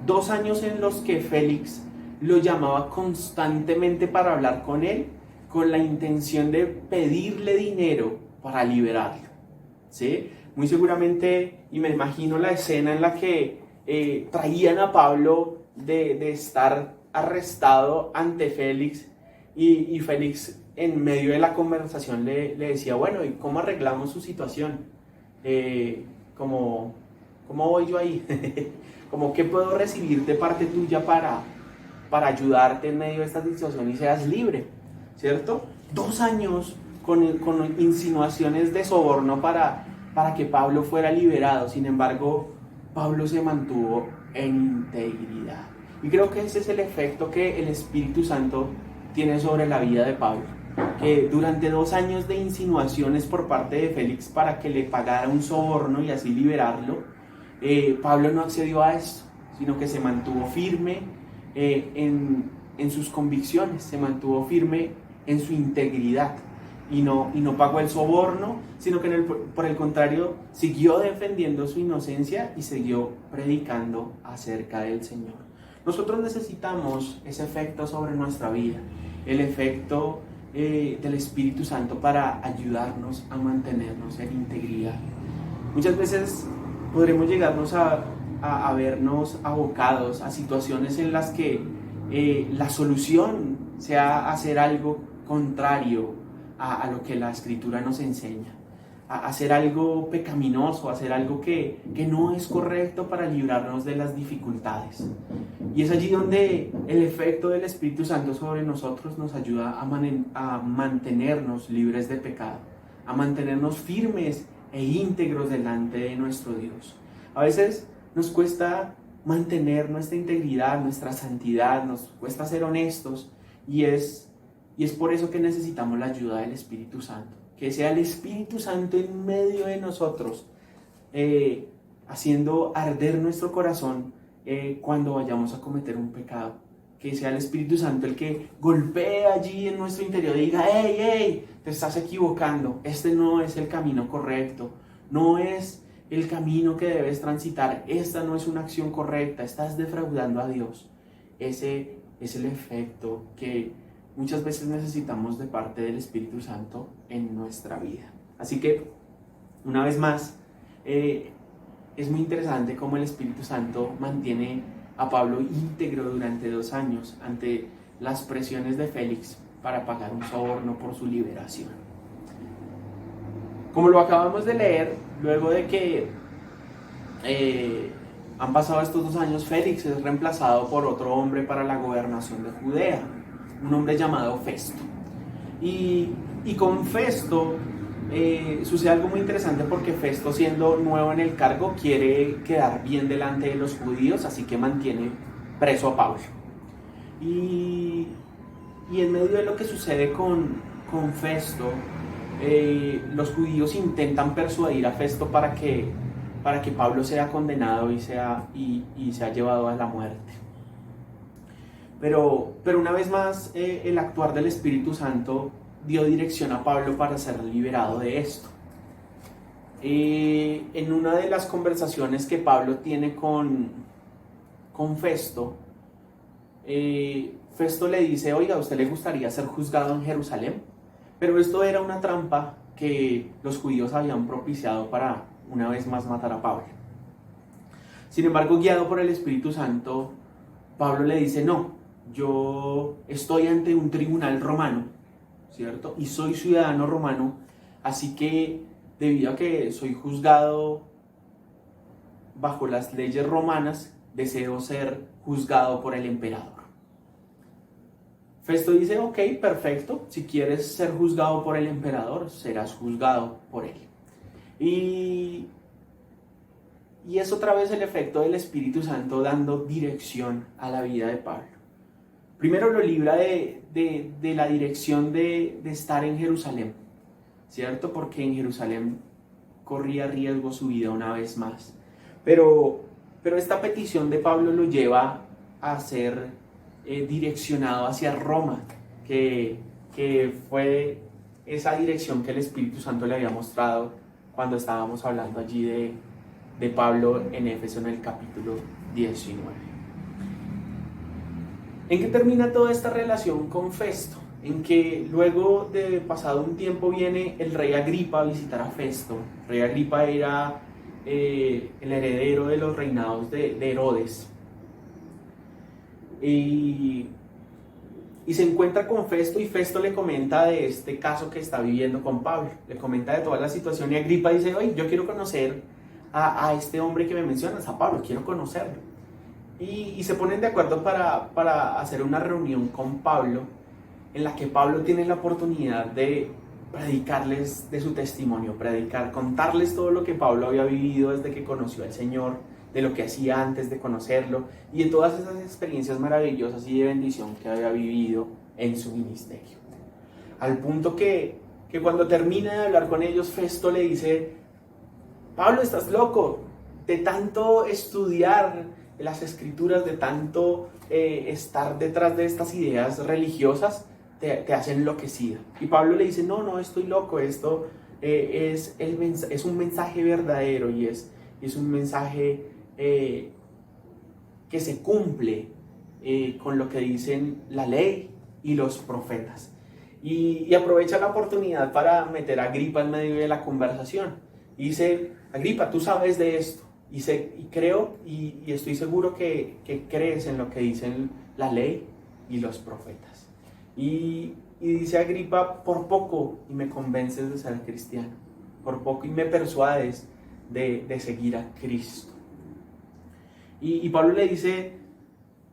2 años en los que Félix lo llamaba constantemente para hablar con él, con la intención de pedirle dinero para liberarlo. ¿Sí? Muy seguramente, y me imagino la escena en la que traían a Pablo de estar arrestado ante Félix, y Félix en medio de la conversación le decía: bueno, ¿y cómo arreglamos su situación? ¿Cómo voy yo ahí? ¿Cómo qué puedo recibir de parte tuya para ayudarte en medio de esta situación y seas libre? ¿Cierto? 2 años con insinuaciones de soborno para que Pablo fuera liberado. Sin embargo, Pablo se mantuvo en integridad. Y creo que ese es el efecto que el Espíritu Santo tiene sobre la vida de Pablo. Que durante 2 años de insinuaciones por parte de Félix para que le pagara un soborno y así liberarlo, Pablo no accedió a esto, sino que se mantuvo firme en sus convicciones, se mantuvo firme en su integridad y no pagó el soborno, sino que por el contrario siguió defendiendo su inocencia y siguió predicando acerca del Señor. Nosotros necesitamos ese efecto sobre nuestra vida, el efecto del Espíritu Santo para ayudarnos a mantenernos en integridad. Muchas veces podremos llegarnos a vernos abocados a situaciones en las que la solución sea hacer algo contrario a lo que la Escritura nos enseña, a hacer algo pecaminoso, hacer algo que no es correcto para librarnos de las dificultades. Y es allí donde el efecto del Espíritu Santo sobre nosotros nos ayuda a mantenernos libres de pecado, a mantenernos firmes e íntegros delante de nuestro Dios. A veces nos cuesta mantener nuestra integridad, nuestra santidad, nos cuesta ser honestos, y es por eso que necesitamos la ayuda del Espíritu Santo. Que sea el Espíritu Santo en medio de nosotros, haciendo arder nuestro corazón cuando vayamos a cometer un pecado. Que sea el Espíritu Santo el que golpee allí en nuestro interior y diga: ¡Hey, hey! Te estás equivocando, este no es el camino correcto, no es el camino que debes transitar, esta no es una acción correcta, estás defraudando a Dios. Ese es el efecto que muchas veces necesitamos de parte del Espíritu Santo en nuestra vida. Así que, una vez más, es muy interesante cómo el Espíritu Santo mantiene a Pablo íntegro durante 2 años ante las presiones de Félix para pagar un soborno por su liberación. Como lo acabamos de leer, luego de que han pasado estos 2 años, Félix es reemplazado por otro hombre para la gobernación de Judea, un hombre llamado Festo. Y con Festo sucede algo muy interesante, porque Festo, siendo nuevo en el cargo, quiere quedar bien delante de los judíos, así que mantiene preso a Pablo. Y en medio de lo que sucede con Festo, los judíos intentan persuadir a Festo para que Pablo sea condenado y sea llevado a la muerte. Pero una vez más, el actuar del Espíritu Santo dio dirección a Pablo para ser liberado de esto. En una de las conversaciones que Pablo tiene con Festo, Festo le dice: oiga, ¿a usted le gustaría ser juzgado en Jerusalén? Pero esto era una trampa que los judíos habían propiciado para una vez más matar a Pablo. Sin embargo, guiado por el Espíritu Santo, Pablo le dice: no, yo estoy ante un tribunal romano, ¿cierto? Y soy ciudadano romano, así que debido a que soy juzgado bajo las leyes romanas, deseo ser juzgado por el emperador. Festo dice: ok, perfecto, si quieres ser juzgado por el emperador, serás juzgado por él. Y es otra vez el efecto del Espíritu Santo dando dirección a la vida de Pablo. Primero lo libra de la dirección de estar en Jerusalén, ¿cierto? Porque en Jerusalén corría riesgo su vida una vez más. Pero esta petición de Pablo lo lleva a ser direccionado hacia Roma, que fue esa dirección que el Espíritu Santo le había mostrado cuando estábamos hablando allí de Pablo en Éfeso en el capítulo 19. ¿En qué termina toda esta relación con Festo? En que luego de pasado un tiempo viene el rey Agripa a visitar a Festo. El rey Agripa era el heredero de los reinados de Herodes. Y se encuentra con Festo, y Festo le comenta de este caso que está viviendo con Pablo. Le comenta de toda la situación, y Agripa dice: oye, yo quiero conocer a este hombre que me mencionas, a Pablo, quiero conocerlo. Y se ponen de acuerdo para hacer una reunión con Pablo, en la que Pablo tiene la oportunidad de predicarles de su testimonio, contarles todo lo que Pablo había vivido desde que conoció al Señor, de lo que hacía antes de conocerlo, y de todas esas experiencias maravillosas y de bendición que había vivido en su ministerio. Al punto que cuando termina de hablar con ellos, Festo le dice: Pablo, estás loco, de tanto estudiar las Escrituras, de tanto estar detrás de estas ideas religiosas, te has enloquecido. Y Pablo le dice: no estoy loco, esto es un mensaje verdadero, y es un mensaje que se cumple con lo que dicen la ley y los profetas. y aprovecha la oportunidad para meter a Agripa en medio de la conversación. Y dice, Agripa, tú sabes de esto. Y creo y estoy seguro que crees en lo que dicen la ley y los profetas. Y dice Agripa, por poco y me convences de ser cristiano. Por poco y me persuades de seguir a Cristo. Y Pablo le dice,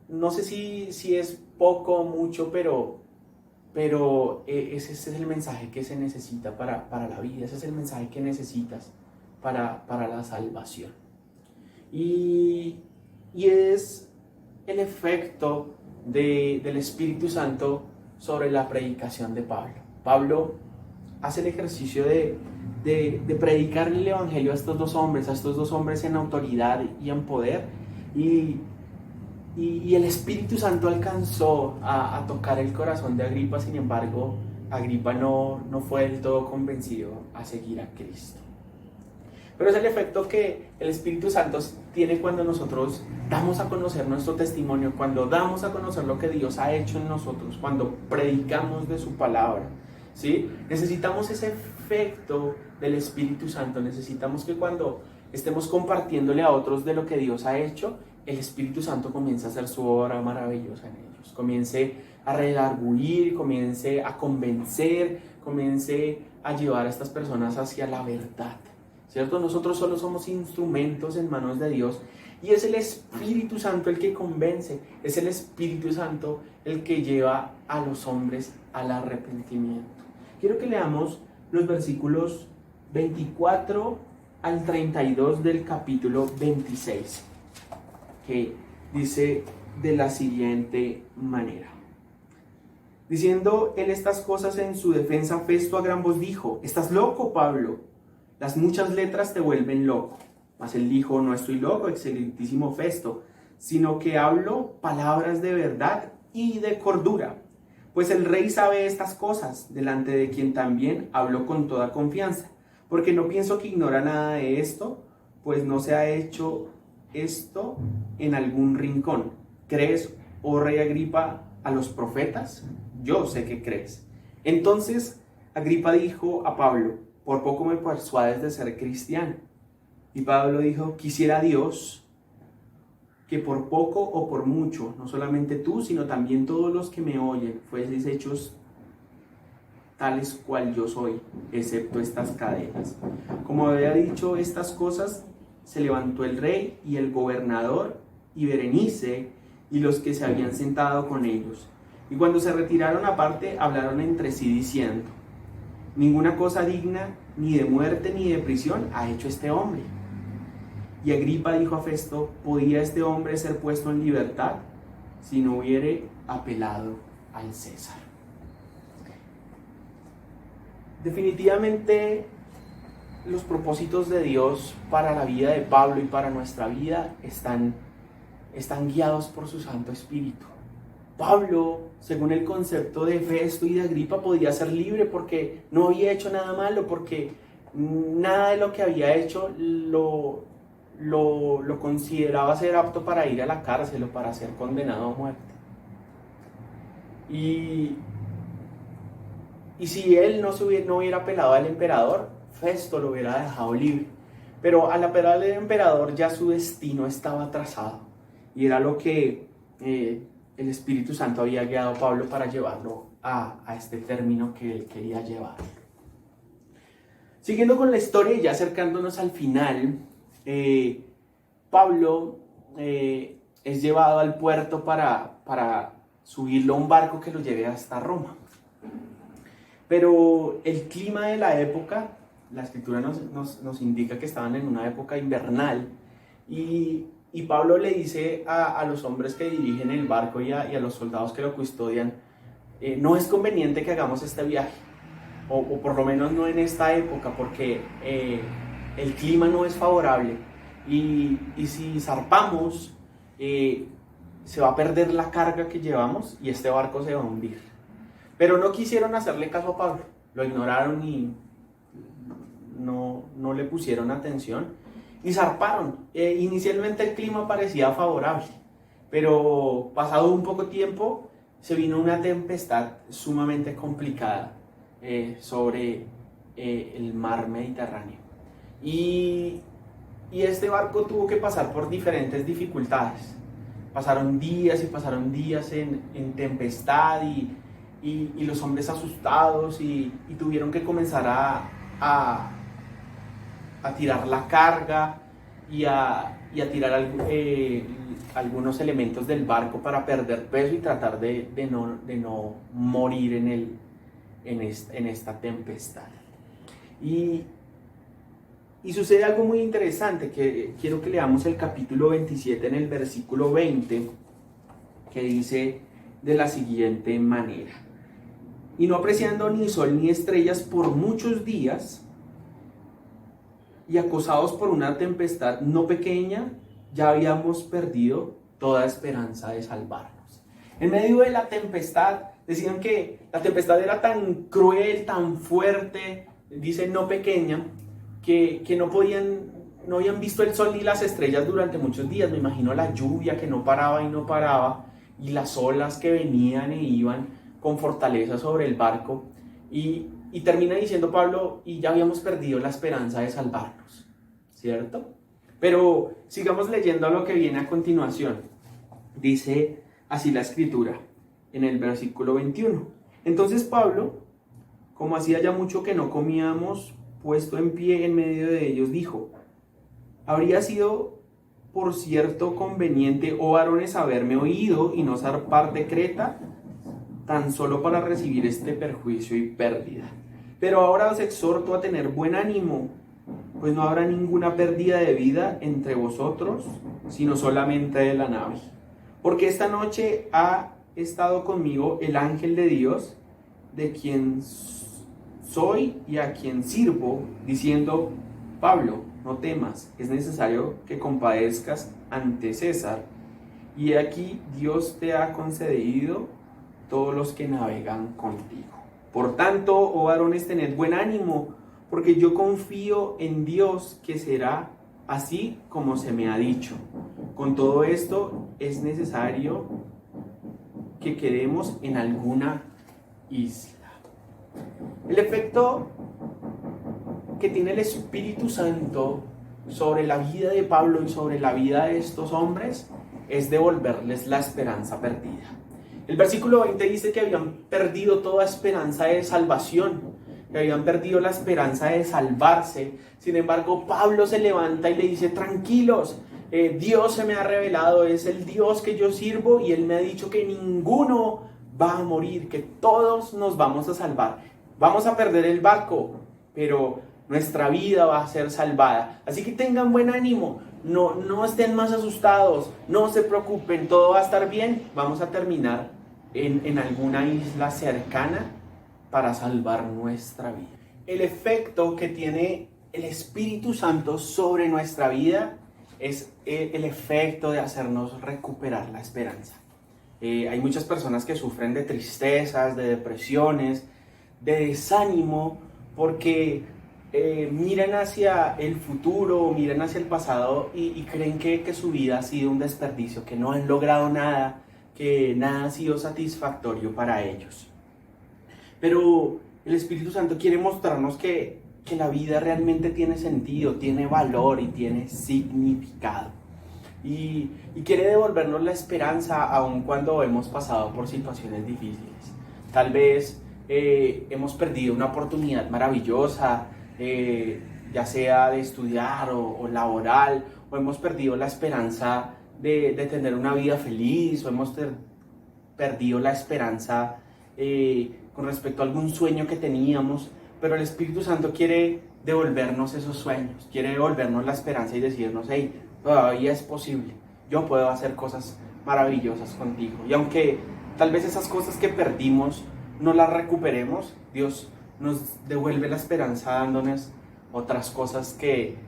no sé si es poco o mucho, pero ese es el mensaje que se necesita para la vida. Ese es el mensaje que necesitas para la salvación. Y es el efecto del Espíritu Santo sobre la predicación de Pablo. Pablo hace el ejercicio de predicar el Evangelio a estos dos hombres en autoridad y en poder. Y el Espíritu Santo alcanzó a tocar el corazón de Agripa. Sin embargo, Agripa no fue del todo convencido a seguir a Cristo. Pero es el efecto que el Espíritu Santo tiene cuando nosotros damos a conocer nuestro testimonio, cuando damos a conocer lo que Dios ha hecho en nosotros, cuando predicamos de su palabra, ¿sí? Necesitamos ese efecto del Espíritu Santo. Necesitamos que cuando estemos compartiéndole a otros de lo que Dios ha hecho, el Espíritu Santo comience a hacer su obra maravillosa en ellos, comience a redarguir, comience a convencer, comience a llevar a estas personas hacia la verdad, ¿cierto? Nosotros solo somos instrumentos en manos de Dios y es el Espíritu Santo el que convence, es el Espíritu Santo el que lleva a los hombres al arrepentimiento. Quiero que leamos los versículos 24 al 32 del capítulo 26. Que dice de la siguiente manera. Diciendo él estas cosas en su defensa, Festo a gran voz dijo, ¿estás loco, Pablo? Las muchas letras te vuelven loco. Mas él dijo, no estoy loco, excelentísimo Festo, sino que hablo palabras de verdad y de cordura. Pues el rey sabe estas cosas, delante de quien también hablo con toda confianza. Porque no pienso que ignora nada de esto, pues no se ha hecho esto en algún rincón. ¿Crees, oh rey Agripa, a los profetas? Yo sé que crees. Entonces Agripa dijo a Pablo, por poco me persuades de ser cristiano. Y Pablo dijo, quisiera Dios que por poco o por mucho, no solamente tú, sino también todos los que me oyen, fueseis hechos tales cual yo soy, excepto estas cadenas. Como había dicho estas cosas, se levantó el rey y el gobernador y Berenice y los que se habían sentado con ellos. Y cuando se retiraron aparte, hablaron entre sí diciendo, ninguna cosa digna ni de muerte ni de prisión ha hecho este hombre. Y Agripa dijo a Festo, ¿podía este hombre ser puesto en libertad si no hubiere apelado al César? Definitivamente los propósitos de Dios para la vida de Pablo y para nuestra vida están guiados por su Santo Espíritu. Pablo, según el concepto de Festo y de Agripa, podía ser libre porque no había hecho nada malo, porque nada de lo que había hecho lo consideraba ser apto para ir a la cárcel o para ser condenado a muerte. Y si él no hubiera apelado al emperador, Festo lo hubiera dejado libre. Pero al apelar al emperador ya su destino estaba trazado. Y era lo que el Espíritu Santo había guiado a Pablo para llevarlo a este término que él quería llevar. Siguiendo con la historia y ya acercándonos al final, Pablo es llevado al puerto para subirlo a un barco que lo lleve hasta Roma. Pero el clima de la época, la escritura nos indica que estaban en una época invernal y Pablo le dice a los hombres que dirigen el barco y a los soldados que lo custodian, no es conveniente que hagamos este viaje, o por lo menos no en esta época, porque el clima no es favorable y si zarpamos se va a perder la carga que llevamos y este barco se va a hundir. Pero no quisieron hacerle caso a Pablo, lo ignoraron y no le pusieron atención y zarparon. Inicialmente el clima parecía favorable, pero pasado un poco tiempo se vino una tempestad sumamente complicada sobre el mar Mediterráneo. Y este barco tuvo que pasar por diferentes dificultades. Pasaron días y pasaron días en tempestad y los hombres asustados y tuvieron que comenzar a tirar la carga y a tirar algunos elementos del barco para perder peso y tratar de no morir en esta tempestad. Y sucede algo muy interesante, que quiero que leamos el capítulo 27 en el versículo 20, que dice de la siguiente manera: y no apreciando ni sol ni estrellas por muchos días, y acosados por una tempestad no pequeña, ya habíamos perdido toda esperanza de salvarnos. En medio de la tempestad, decían que la tempestad era tan cruel, tan fuerte, dice no pequeña, que no habían visto el sol ni las estrellas durante muchos días. Me imagino la lluvia que no paraba y no paraba, y las olas que venían e iban con fortaleza sobre el barco. Y termina diciendo Pablo, y ya habíamos perdido la esperanza de salvarnos, ¿cierto? Pero sigamos leyendo lo que viene a continuación. Dice así la escritura, en el versículo 21. Entonces Pablo, como hacía ya mucho que no comíamos, puesto en pie en medio de ellos, dijo: habría sido por cierto conveniente, oh varones, haberme oído y no zarpar de Creta, tan solo para recibir este perjuicio y pérdida. Pero ahora os exhorto a tener buen ánimo, pues no habrá ninguna pérdida de vida entre vosotros, sino solamente de la nave. Porque esta noche ha estado conmigo el ángel de Dios, de quien soy y a quien sirvo, diciendo: Pablo, no temas, es necesario que compadezcas ante César, y aquí Dios te ha concedido todos los que navegan contigo. Por tanto, oh varones, tened buen ánimo, porque yo confío en Dios que será así como se me ha dicho. Con todo esto es necesario que quedemos en alguna isla. El efecto que tiene el Espíritu Santo sobre la vida de Pablo y sobre la vida de estos hombres es devolverles la esperanza perdida. El versículo 20 dice que habían perdido toda esperanza de salvación, que habían perdido la esperanza de salvarse. Sin embargo, Pablo se levanta y le dice: tranquilos, Dios se me ha revelado, es el Dios que yo sirvo, y Él me ha dicho que ninguno va a morir, que todos nos vamos a salvar. Vamos a perder el barco, pero nuestra vida va a ser salvada. Así que tengan buen ánimo, no estén más asustados, no se preocupen, todo va a estar bien. Vamos a terminar en alguna isla cercana para salvar nuestra vida. El efecto que tiene el Espíritu Santo sobre nuestra vida es el efecto de hacernos recuperar la esperanza. Hay muchas personas que sufren de tristezas, de depresiones, de desánimo, porque miran hacia el futuro, miran hacia el pasado y creen que su vida ha sido un desperdicio, que no han logrado nada, que nada ha sido satisfactorio para ellos. Pero el Espíritu Santo quiere mostrarnos que la vida realmente tiene sentido, tiene valor y tiene significado. Y quiere devolvernos la esperanza aun cuando hemos pasado por situaciones difíciles. Tal vez hemos perdido una oportunidad maravillosa, ya sea de estudiar o laboral, o hemos perdido la esperanza de tener una vida feliz, o hemos perdido la esperanza con respecto a algún sueño que teníamos, pero el Espíritu Santo quiere devolvernos esos sueños, quiere devolvernos la esperanza y decirnos: hey, todavía es posible, yo puedo hacer cosas maravillosas contigo. Y aunque tal vez esas cosas que perdimos no las recuperemos, Dios nos devuelve la esperanza dándonos otras cosas que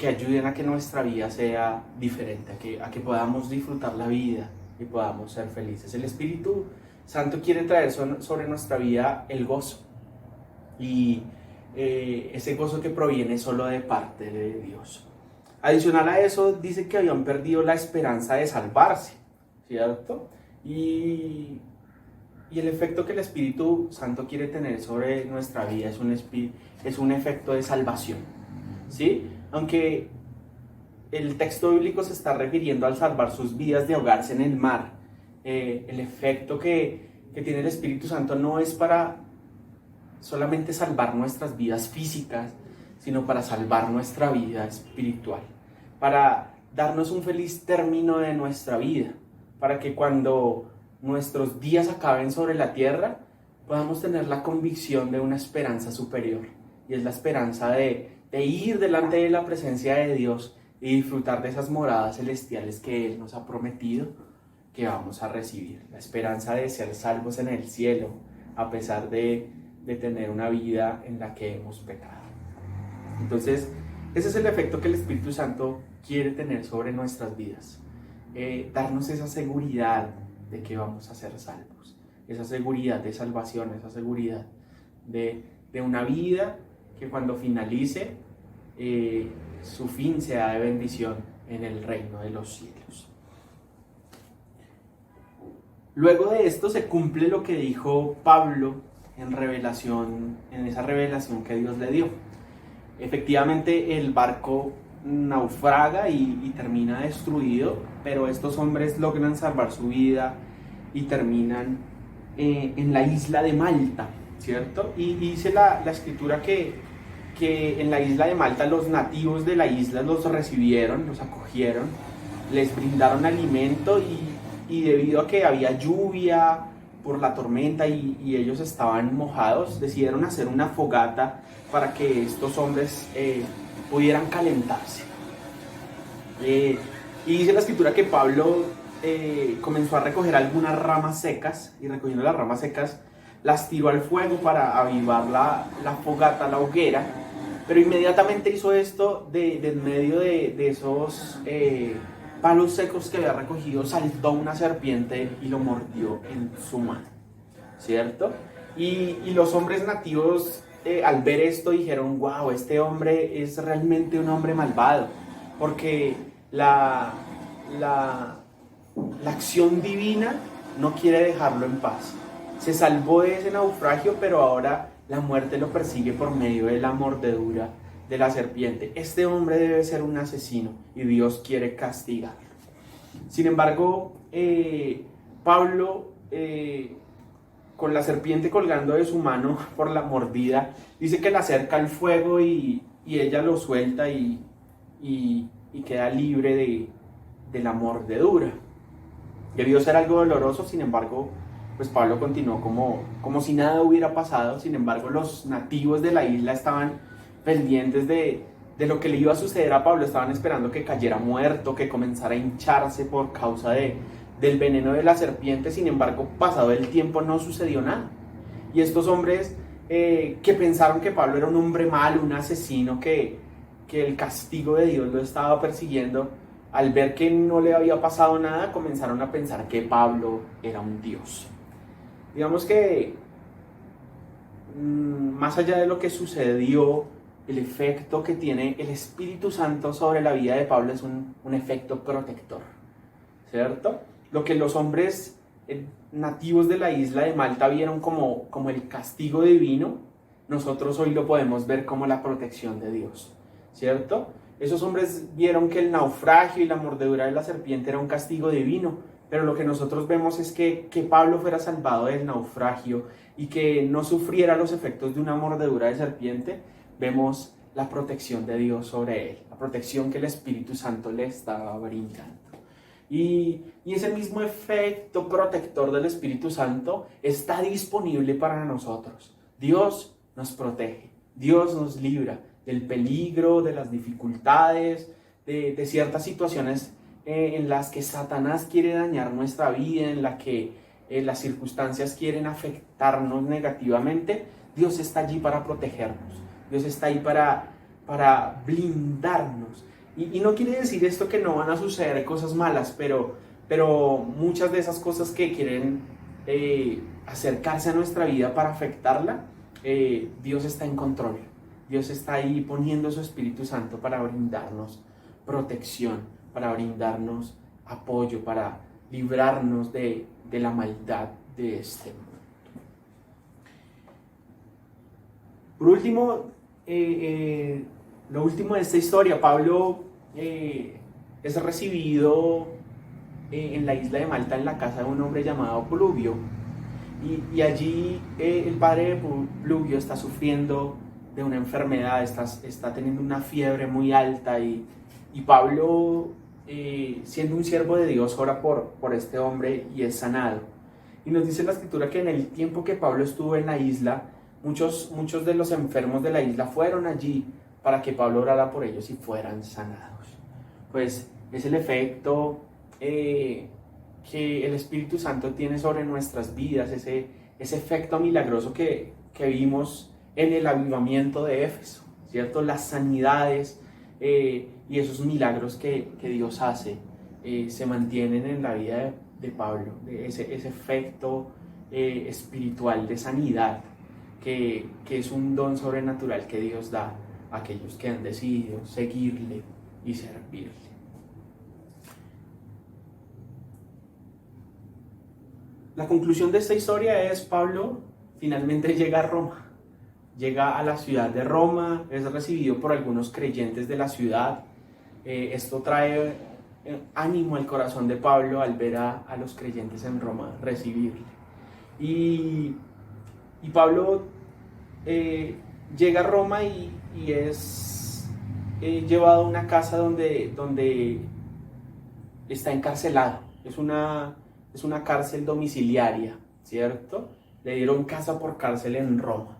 ayuden a que nuestra vida sea diferente, a que podamos disfrutar la vida y podamos ser felices. El Espíritu Santo quiere traer sobre nuestra vida el gozo, y ese gozo que proviene solo de parte de Dios. Adicional a eso, dice que habían perdido la esperanza de salvarse, ¿cierto? Y, y el efecto que el Espíritu Santo quiere tener sobre nuestra vida es un efecto de salvación, ¿sí? Aunque el texto bíblico se está refiriendo al salvar sus vidas de ahogarse en el mar, el efecto que tiene el Espíritu Santo no es para solamente salvar nuestras vidas físicas, sino para salvar nuestra vida espiritual, para darnos un feliz término de nuestra vida, para que cuando nuestros días acaben sobre la tierra, podamos tener la convicción de una esperanza superior, y es la esperanza de ir delante de la presencia de Dios y disfrutar de esas moradas celestiales que Él nos ha prometido que vamos a recibir, la esperanza de ser salvos en el cielo, a pesar de tener una vida en la que hemos pecado. Entonces, ese es el efecto que el Espíritu Santo quiere tener sobre nuestras vidas, darnos esa seguridad de que vamos a ser salvos, esa seguridad de salvación, esa seguridad de una vida que cuando finalice, su fin sea de bendición en el reino de los cielos. Luego de esto se cumple lo que dijo Pablo en esa revelación que Dios le dio. Efectivamente, el barco naufraga y termina destruido, pero estos hombres logran salvar su vida y terminan en la isla de Malta, ¿cierto? Y dice la escritura que en la isla de Malta los nativos de la isla los recibieron, los acogieron, les brindaron alimento y debido a que había lluvia por la tormenta y ellos estaban mojados, decidieron hacer una fogata para que estos hombres pudieran calentarse. Y dice la escritura que Pablo comenzó a recoger algunas ramas secas, y recogiendo las ramas secas las tiró al fuego para avivar la fogata, la hoguera, pero inmediatamente hizo esto de en medio de esos palos secos que había recogido, saltó una serpiente y lo mordió en su mano, ¿cierto? Y los hombres nativos al ver esto dijeron: wow, este hombre es realmente un hombre malvado, porque la acción divina no quiere dejarlo en paz. Se salvó de ese naufragio, pero ahora la muerte lo persigue por medio de la mordedura de la serpiente. Este hombre debe ser un asesino y Dios quiere castigarlo. Sin embargo, Pablo, con la serpiente colgando de su mano por la mordida, dice que la acerca al fuego y ella lo suelta y queda libre de la mordedura. Debió ser algo doloroso, sin embargo, pues Pablo continuó como si nada hubiera pasado. Sin embargo, los nativos de la isla estaban pendientes de lo que le iba a suceder a Pablo. Estaban esperando que cayera muerto, que comenzara a hincharse por causa del veneno de la serpiente. Sin embargo, pasado el tiempo no sucedió nada. Y estos hombres que pensaron que Pablo era un hombre malo, un asesino, que el castigo de Dios lo estaba persiguiendo, al ver que no le había pasado nada, comenzaron a pensar que Pablo era un dios. Digamos que más allá de lo que sucedió, el efecto que tiene el Espíritu Santo sobre la vida de Pablo es un efecto protector, ¿cierto? Lo que los hombres nativos de la isla de Malta vieron como el castigo divino, nosotros hoy lo podemos ver como la protección de Dios, ¿cierto? Esos hombres vieron que el naufragio y la mordedura de la serpiente era un castigo divino, pero lo que nosotros vemos es que Pablo fuera salvado del naufragio y que no sufriera los efectos de una mordedura de serpiente. Vemos la protección de Dios sobre él, la protección que el Espíritu Santo le estaba brindando. Y ese mismo efecto protector del Espíritu Santo está disponible para nosotros. Dios nos protege, Dios nos libra del peligro, de las dificultades, de ciertas situaciones en las que Satanás quiere dañar nuestra vida, en la que las circunstancias quieren afectarnos negativamente. Dios está allí para protegernos, Dios está ahí para blindarnos. Y no quiere decir esto que no van a suceder cosas malas, pero muchas de esas cosas que quieren acercarse a nuestra vida para afectarla, Dios está en control. Dios está ahí poniendo su Espíritu Santo para brindarnos protección, para brindarnos apoyo, para librarnos de la maldad de este mundo. Por último, lo último de esta historia, Pablo es recibido en la isla de Malta, en la casa de un hombre llamado Publio. Y allí el padre de Publio está sufriendo de una enfermedad, está teniendo una fiebre muy alta y Pablo, siendo un siervo de Dios, ora por este hombre y es sanado. Y nos dice la escritura que en el tiempo que Pablo estuvo en la isla, muchos de los enfermos de la isla fueron allí para que Pablo orara por ellos y fueran sanados. Pues es el efecto que el Espíritu Santo tiene sobre nuestras vidas, ese efecto milagroso que vimos en el avivamiento de Éfeso, ¿cierto? Las sanidades y esos milagros que Dios hace se mantienen en la vida de Pablo, de ese efecto espiritual de sanidad que es un don sobrenatural que Dios da a aquellos que han decidido seguirle y servirle. La conclusión de esta historia es: Pablo finalmente llega a Roma, llega a la ciudad de Roma, es recibido por algunos creyentes de la ciudad. Esto trae ánimo al corazón de Pablo al ver a los creyentes en Roma recibirle. Y Pablo llega a Roma y es llevado a una casa donde está encarcelado. Es una cárcel domiciliaria, ¿cierto? Le dieron casa por cárcel en Roma.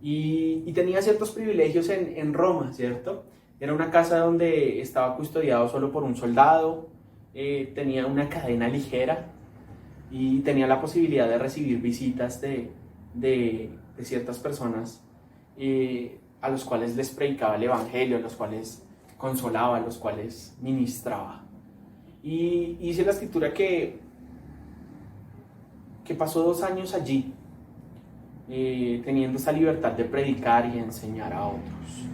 Y tenía ciertos privilegios en Roma, ¿cierto? Era una casa donde estaba custodiado solo por un soldado, tenía una cadena ligera y tenía la posibilidad de recibir visitas de ciertas personas a los cuales les predicaba el evangelio, a los cuales consolaba, a los cuales ministraba. Y dice la escritura que pasó 2 años allí, teniendo esa libertad de predicar y enseñar a otros.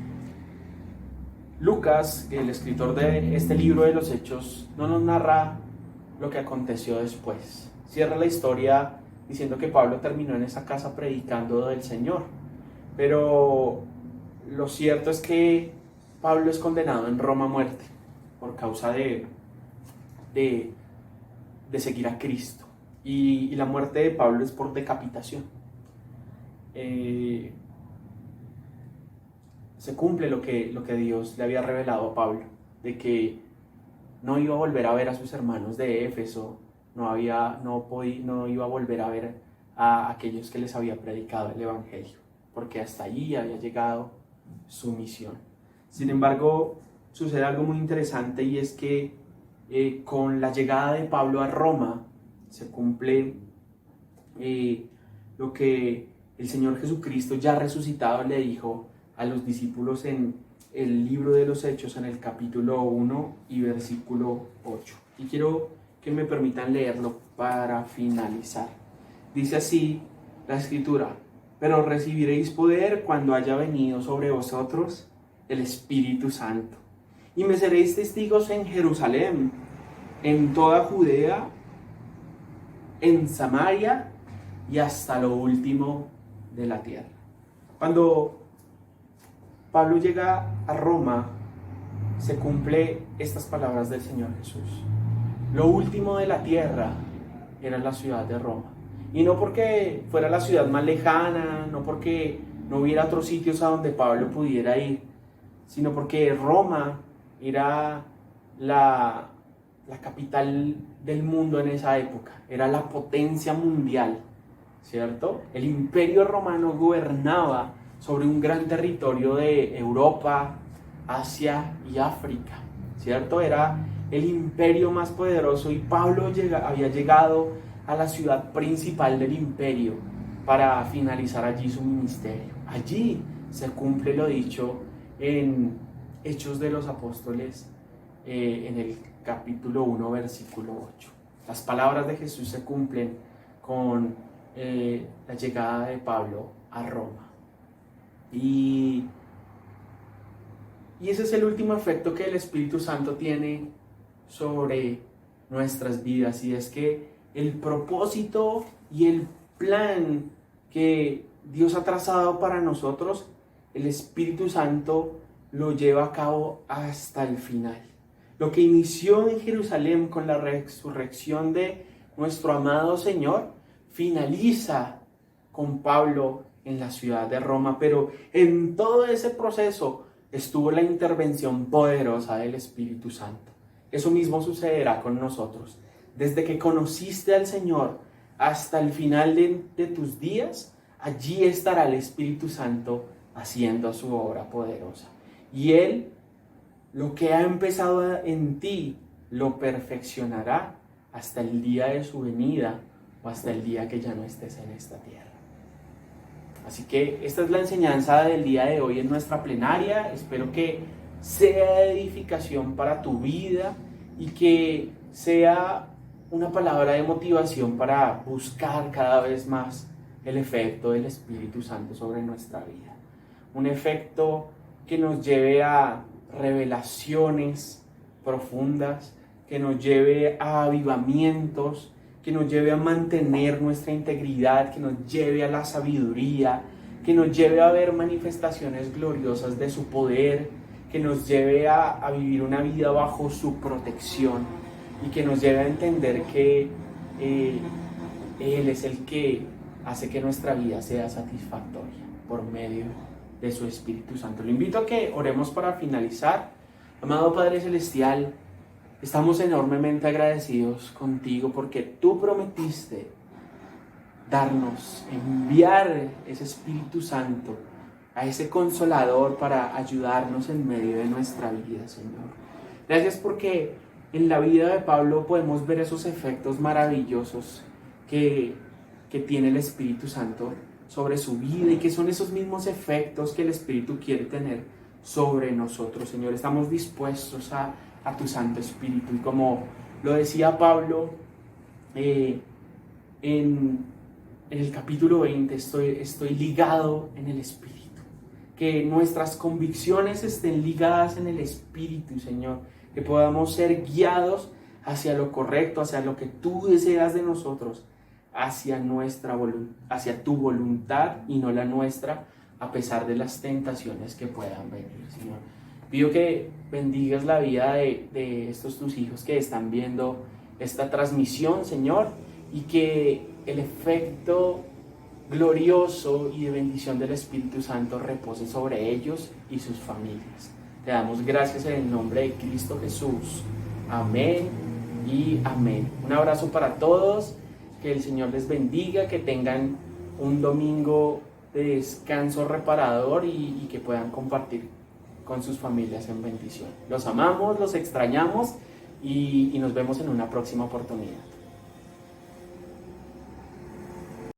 Lucas, el escritor de este libro de los Hechos, no nos narra lo que aconteció después. Cierra la historia diciendo que Pablo terminó en esa casa predicando del Señor. Pero lo cierto es que Pablo es condenado en Roma a muerte por causa de seguir a Cristo. Y la muerte de Pablo es por decapitación. Se cumple lo que Dios le había revelado a Pablo, de que no iba a volver a ver a sus hermanos de Éfeso, no iba a volver a ver a aquellos que les había predicado el evangelio, porque hasta allí había llegado su misión. Sin embargo, sucede algo muy interesante, y es que con la llegada de Pablo a Roma se cumple lo que el Señor Jesucristo, ya resucitado, le dijo a los discípulos en el libro de los Hechos, en el capítulo 1 y versículo 8. Y quiero que me permitan leerlo para finalizar. Dice así la escritura: pero recibiréis poder cuando haya venido sobre vosotros el Espíritu Santo, y me seréis testigos en Jerusalén, en toda Judea, en Samaria y hasta lo último de la tierra. Cuando Pablo llega a Roma, se cumple estas palabras del Señor Jesús. Lo último de la tierra era la ciudad de Roma. Y no porque fuera la ciudad más lejana, no porque no hubiera otros sitios a donde Pablo pudiera ir, sino porque Roma era la capital del mundo en esa época, era la potencia mundial, ¿cierto? El imperio romano gobernaba sobre un gran territorio de Europa, Asia y África, ¿cierto? Era el imperio más poderoso, y Pablo había llegado a la ciudad principal del imperio para finalizar allí su ministerio. Allí se cumple lo dicho en Hechos de los Apóstoles, en el capítulo 1, versículo 8. Las palabras de Jesús se cumplen con la llegada de Pablo a Roma. Y ese es el último efecto que el Espíritu Santo tiene sobre nuestras vidas, y es que el propósito y el plan que Dios ha trazado para nosotros, el Espíritu Santo lo lleva a cabo hasta el final. Lo que inició en Jerusalén con la resurrección de nuestro amado Señor, finaliza con Pablo en la ciudad de Roma, pero en todo ese proceso estuvo la intervención poderosa del Espíritu Santo. Eso mismo sucederá con nosotros. Desde que conociste al Señor hasta el final de tus días, allí estará el Espíritu Santo haciendo su obra poderosa. Y Él, lo que ha empezado en ti, lo perfeccionará hasta el día de su venida o hasta el día que ya no estés en esta tierra. Así que esta es la enseñanza del día de hoy en nuestra plenaria. Espero que sea de edificación para tu vida y que sea una palabra de motivación para buscar cada vez más el efecto del Espíritu Santo sobre nuestra vida. Un efecto que nos lleve a revelaciones profundas, que nos lleve a avivamientos, que nos lleve a mantener nuestra integridad, que nos lleve a la sabiduría, que nos lleve a ver manifestaciones gloriosas de su poder, que nos lleve a vivir una vida bajo su protección y que nos lleve a entender que Él es el que hace que nuestra vida sea satisfactoria por medio de su Espíritu Santo. Le invito a que oremos para finalizar. Amado Padre Celestial, estamos enormemente agradecidos contigo porque tú prometiste darnos, enviar ese Espíritu Santo, a ese Consolador para ayudarnos en medio de nuestra vida, Señor. Gracias porque en la vida de Pablo podemos ver esos efectos maravillosos que tiene el Espíritu Santo sobre su vida y que son esos mismos efectos que el Espíritu quiere tener sobre nosotros, Señor. Estamos dispuestos a tu Santo Espíritu y como lo decía Pablo en el capítulo 20, estoy ligado en el Espíritu. Que nuestras convicciones estén ligadas en el Espíritu, Señor. Que podamos ser guiados hacia lo correcto, hacia lo que tú deseas de nosotros, hacia tu voluntad y no la nuestra, a pesar de las tentaciones que puedan venir, Señor. Pido que bendigas la vida de estos tus hijos que están viendo esta transmisión, Señor, y que el efecto glorioso y de bendición del Espíritu Santo repose sobre ellos y sus familias. Te damos gracias en el nombre de Cristo Jesús. Amén y amén. Un abrazo para todos. Que el Señor les bendiga, que tengan un domingo de descanso reparador y que puedan compartir con sus familias en bendición. Los amamos, los extrañamos y nos vemos en una próxima oportunidad.